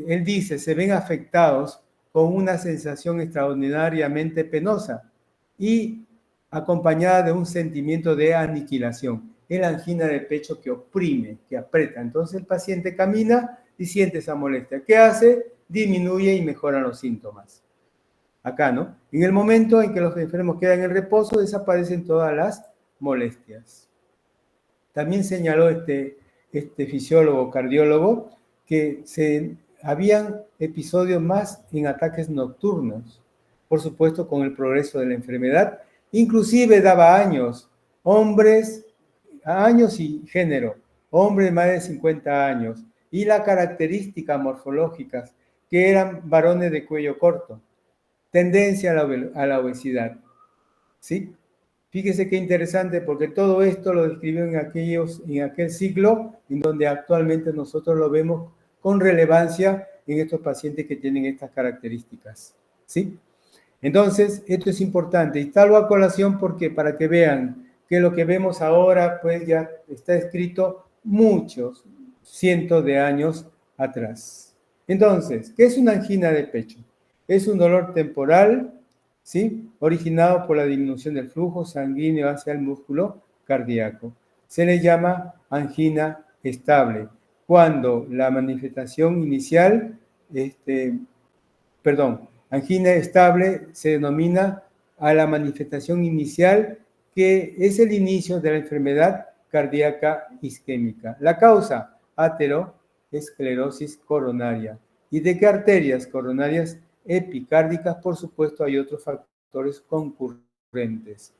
él dice, se ven afectados con una sensación extraordinariamente penosa y acompañada de un sentimiento de aniquilación. Es la angina de pecho que oprime, que aprieta. Entonces el paciente camina y siente esa molestia. ¿Qué hace? Disminuye y mejora los síntomas. Acá, ¿no? En el momento en que los enfermos quedan en reposo, desaparecen todas las molestias. También señaló este fisiólogo, cardiólogo, que habían episodios más en ataques nocturnos, por supuesto con el progreso de la enfermedad, inclusive daba años, hombres, años y género, hombres más de 50 años, y las características morfológicas, que eran varones de cuello corto, tendencia a la obesidad, ¿sí? Fíjese qué interesante, porque todo esto lo describió en aquel siglo, en donde actualmente nosotros lo vemos con relevancia en estos pacientes que tienen estas características, ¿sí? Entonces, esto es importante, y salgo a colación porque para que vean que lo que vemos ahora, pues ya está escrito muchos cientos de años atrás. Entonces, ¿qué es una angina de pecho? Es un dolor temporal, ¿sí? Originado por la disminución del flujo sanguíneo hacia el músculo cardíaco. Se le llama angina estable, cuando la manifestación inicial, angina estable se denomina a la manifestación inicial que es el inicio de la enfermedad cardíaca isquémica. La causa, ateroesclerosis coronaria. ¿Y de qué arterias coronarias? Epicárdicas, por supuesto, hay otros factores concurrentes.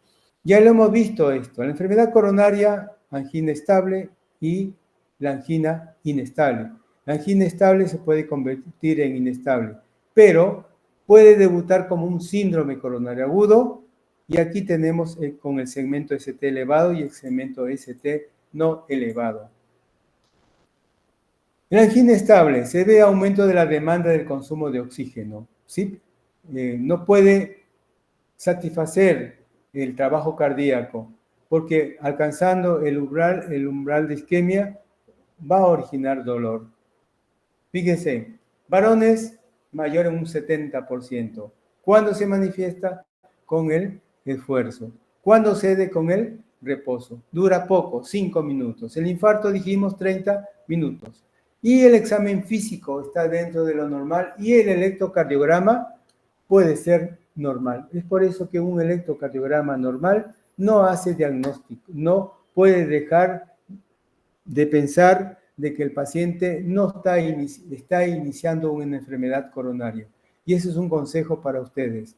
Ya lo hemos visto esto, la enfermedad coronaria, angina estable y la angina inestable. La angina estable se puede convertir en inestable, pero puede debutar como un síndrome coronario agudo, y aquí tenemos con el segmento ST elevado y el segmento ST no elevado. En la angina estable se ve aumento de la demanda del consumo de oxígeno, ¿sí? No puede satisfacer el trabajo cardíaco, porque alcanzando el umbral de isquemia va a originar dolor. Fíjense, varones mayor en un 70%. ¿Cuándo se manifiesta? Con el esfuerzo. ¿Cuándo cede? Con el reposo. Dura poco, 5 minutos. El infarto dijimos 30 minutos. Y el examen físico está dentro de lo normal y el electrocardiograma puede ser normal. Es por eso que un electrocardiograma normal no hace diagnóstico, no puede dejar de pensar de que el paciente no está iniciando una enfermedad coronaria. Y ese es un consejo para ustedes.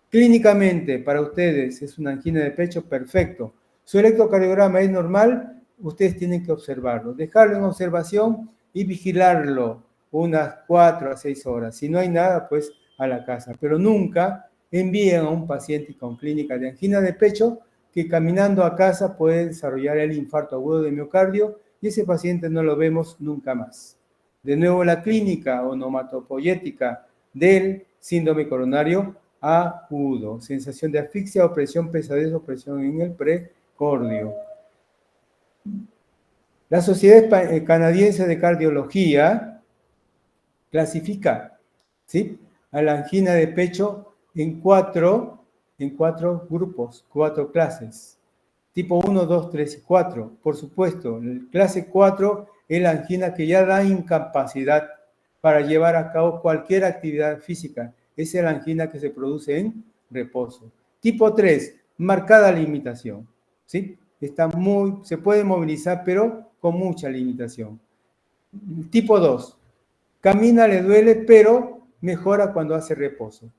Clínicamente, para ustedes es una angina de pecho, perfecto. Su electrocardiograma es normal, ustedes tienen que observarlo, dejarlo en observación y vigilarlo unas 4 a 6 horas. Si no hay nada, pues a la casa. Pero nunca envíen a un paciente con clínica de angina de pecho que caminando a casa puede desarrollar el infarto agudo de miocardio, y ese paciente no lo vemos nunca más. De nuevo, la clínica onomatopoyética del síndrome coronario agudo, sensación de asfixia, opresión, pesadez, opresión en el precordio. La Sociedad Canadiense de Cardiología clasifica, ¿sí?, a la angina de pecho en cuatro grupos, 4 clases. Tipo 1, 2, 3 y 4. Por supuesto, la clase 4 es la angina que ya da incapacidad para llevar a cabo cualquier actividad física. Esa es la angina que se produce en reposo. Tipo 3, marcada limitación, ¿sí? Se puede movilizar, pero con mucha limitación. Tipo 2, camina, le duele, pero mejora cuando hace reposo.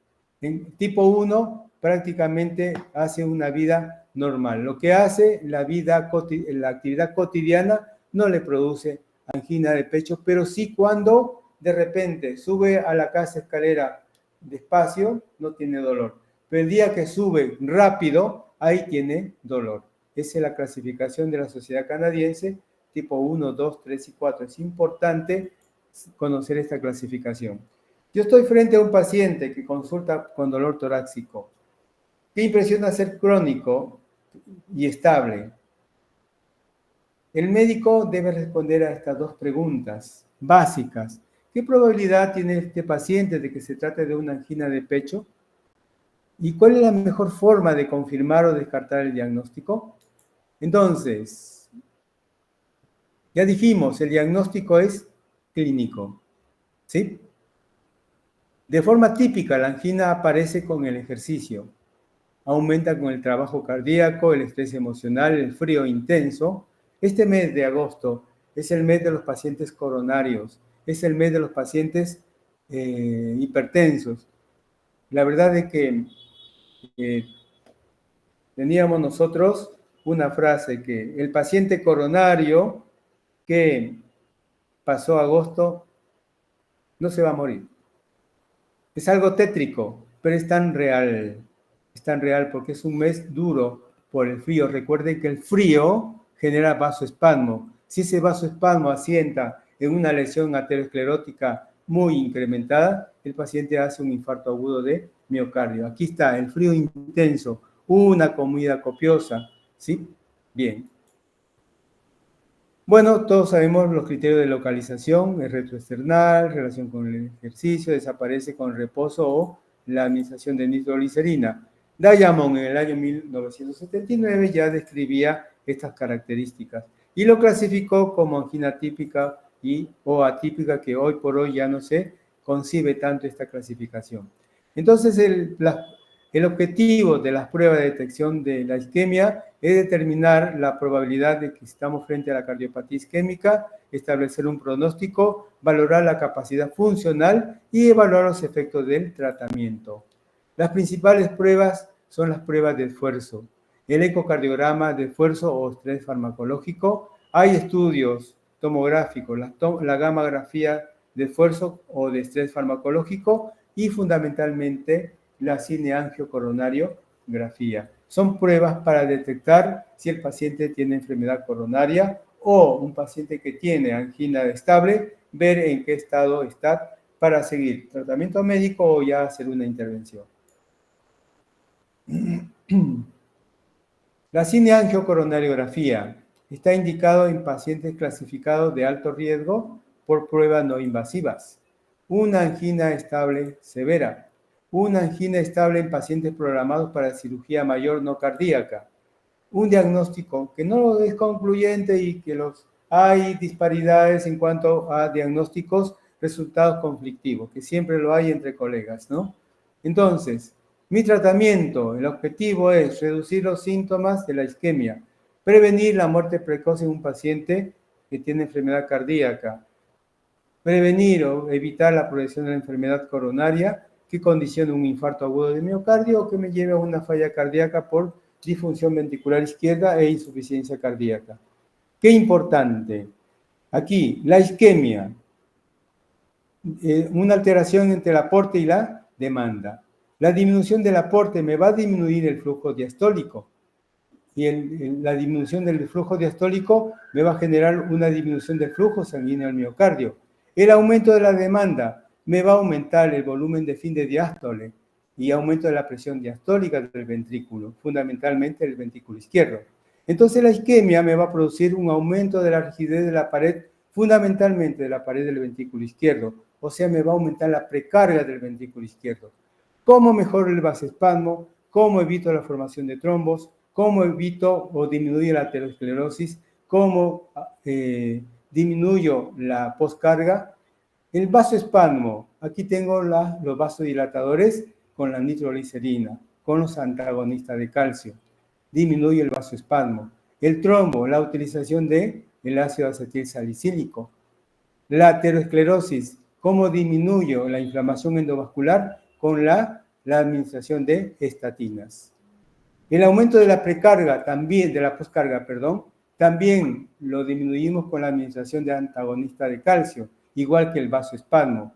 En tipo 1, prácticamente hace una vida normal. Lo que hace la actividad cotidiana no le produce angina de pecho, pero sí cuando de repente sube a la casa escalera despacio, no tiene dolor. Pero el día que sube rápido, ahí tiene dolor. Esa es la clasificación de la Sociedad Canadiense, tipo 1, 2, 3 y 4. Es importante conocer esta clasificación. Yo estoy frente a un paciente que consulta con dolor torácico. ¿Qué impresiona ser crónico y estable? El médico debe responder a estas dos preguntas básicas. ¿Qué probabilidad tiene este paciente de que se trate de una angina de pecho? ¿Y cuál es la mejor forma de confirmar o descartar el diagnóstico? Entonces, ya dijimos, el diagnóstico es clínico, ¿sí? De forma típica, la angina aparece con el ejercicio, aumenta con el trabajo cardíaco, el estrés emocional, el frío intenso. Este mes de agosto es el mes de los pacientes coronarios, es el mes de los pacientes hipertensos. La verdad es que teníamos nosotros una frase que el paciente coronario que pasó agosto no se va a morir. Es algo tétrico, pero es tan real porque es un mes duro por el frío. Recuerden que el frío genera vasoespasmo. Si ese vasoespasmo asienta en una lesión aterosclerótica muy incrementada, el paciente hace un infarto agudo de miocardio. Aquí está, el frío intenso, una comida copiosa, ¿sí? Bien. Bueno, todos sabemos los criterios de localización, el retroesternal, relación con el ejercicio, desaparece con reposo o la administración de nitroglicerina. Diamond en el año 1979 ya describía estas características y lo clasificó como angina típica o atípica, que hoy por hoy ya no se concibe tanto esta clasificación. Entonces, el objetivo de las pruebas de detección de la isquemia es determinar la probabilidad de que estamos frente a la cardiopatía isquémica, establecer un pronóstico, valorar la capacidad funcional y evaluar los efectos del tratamiento. Las principales pruebas son las pruebas de esfuerzo, el ecocardiograma de esfuerzo o estrés farmacológico. Hay estudios tomográficos, la gammagrafía de esfuerzo o de estrés farmacológico y fundamentalmente la cineangiocoronariografía. Son pruebas para detectar si el paciente tiene enfermedad coronaria o un paciente que tiene angina estable, ver en qué estado está para seguir tratamiento médico o ya hacer una intervención. La cineangiocoronariografía está indicado en pacientes clasificados de alto riesgo por pruebas no invasivas. Una angina estable severa. Una angina estable en pacientes programados para cirugía mayor no cardíaca. Un diagnóstico que no es concluyente y que hay disparidades en cuanto a diagnósticos, resultados conflictivos, que siempre lo hay entre colegas, ¿no? Entonces, mi tratamiento, el objetivo es reducir los síntomas de la isquemia, prevenir la muerte precoz en un paciente que tiene enfermedad cardíaca, prevenir o evitar la progresión de la enfermedad coronaria que condicione un infarto agudo de miocardio o que me lleve a una falla cardíaca por disfunción ventricular izquierda e insuficiencia cardíaca. Qué importante. Aquí, la isquemia, una alteración entre el aporte y la demanda. La disminución del aporte me va a disminuir el flujo diastólico y la disminución del flujo diastólico me va a generar una disminución del flujo sanguíneo al miocardio. El aumento de la demanda me va a aumentar el volumen de fin de diástole y aumento de la presión diastólica del ventrículo, fundamentalmente el ventrículo izquierdo. Entonces la isquemia me va a producir un aumento de la rigidez de la pared, fundamentalmente de la pared del ventrículo izquierdo, o sea, me va a aumentar la precarga del ventrículo izquierdo. ¿Cómo mejoro el vasoespasmo? ¿Cómo evito la formación de trombos? ¿Cómo evito o disminuyo la aterosclerosis? ¿Cómo disminuyo la poscarga? El vasoespasmo, aquí tengo los vasodilatadores con la nitroglicerina, con los antagonistas de calcio. Disminuye el vasoespasmo. El trombo, la utilización del ácido acetilsalicílico. La aterosclerosis, ¿cómo disminuyo la inflamación endovascular? Con la administración de estatinas. El aumento de la precarga, también, de la poscarga, perdón, también lo disminuimos con la administración de antagonista de calcio, igual que el vasoespasmo.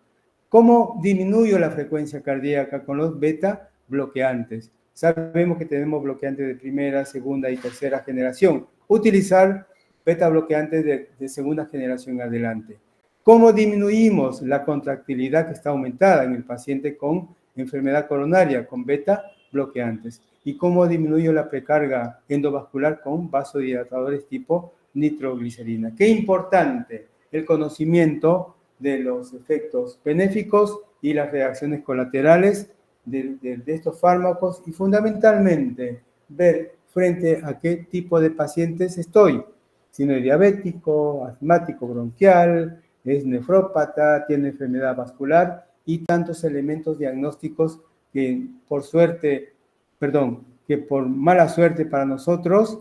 ¿Cómo disminuyo la frecuencia cardíaca? Con los beta bloqueantes. Sabemos que tenemos bloqueantes de primera, segunda y tercera generación. Utilizar beta bloqueantes de segunda generación adelante. ¿Cómo disminuimos la contractilidad que está aumentada en el paciente con enfermedad coronaria? Con beta bloqueantes. ¿Y cómo disminuyo la precarga endovascular? Con vasodilatadores tipo nitroglicerina. Qué importante el conocimiento de los efectos benéficos y las reacciones colaterales de estos fármacos y fundamentalmente ver frente a qué tipo de pacientes estoy. Si no es diabético, asmático bronquial, es nefrópata, tiene enfermedad vascular y tantos elementos diagnósticos que por suerte, perdón, que por mala suerte para nosotros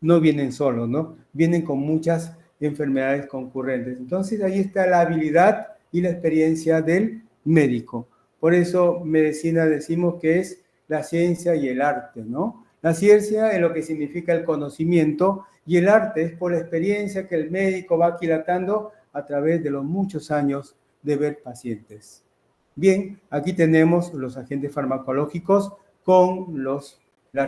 no vienen solos, ¿no? Vienen con muchas enfermedades concurrentes. Entonces ahí está la habilidad y la experiencia del médico. Por eso medicina decimos que es la ciencia y el arte, ¿no? La ciencia es lo que significa el conocimiento y el arte es por la experiencia que el médico va aquilatando a través de los muchos años de ver pacientes. Bien, aquí tenemos los agentes farmacológicos con las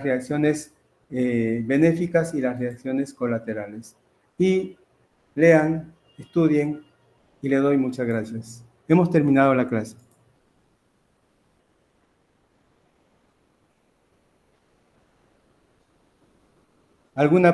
reacciones benéficas y las reacciones colaterales. Y lean, estudien y le doy muchas gracias. Hemos terminado la clase. ¿Alguna pregunta?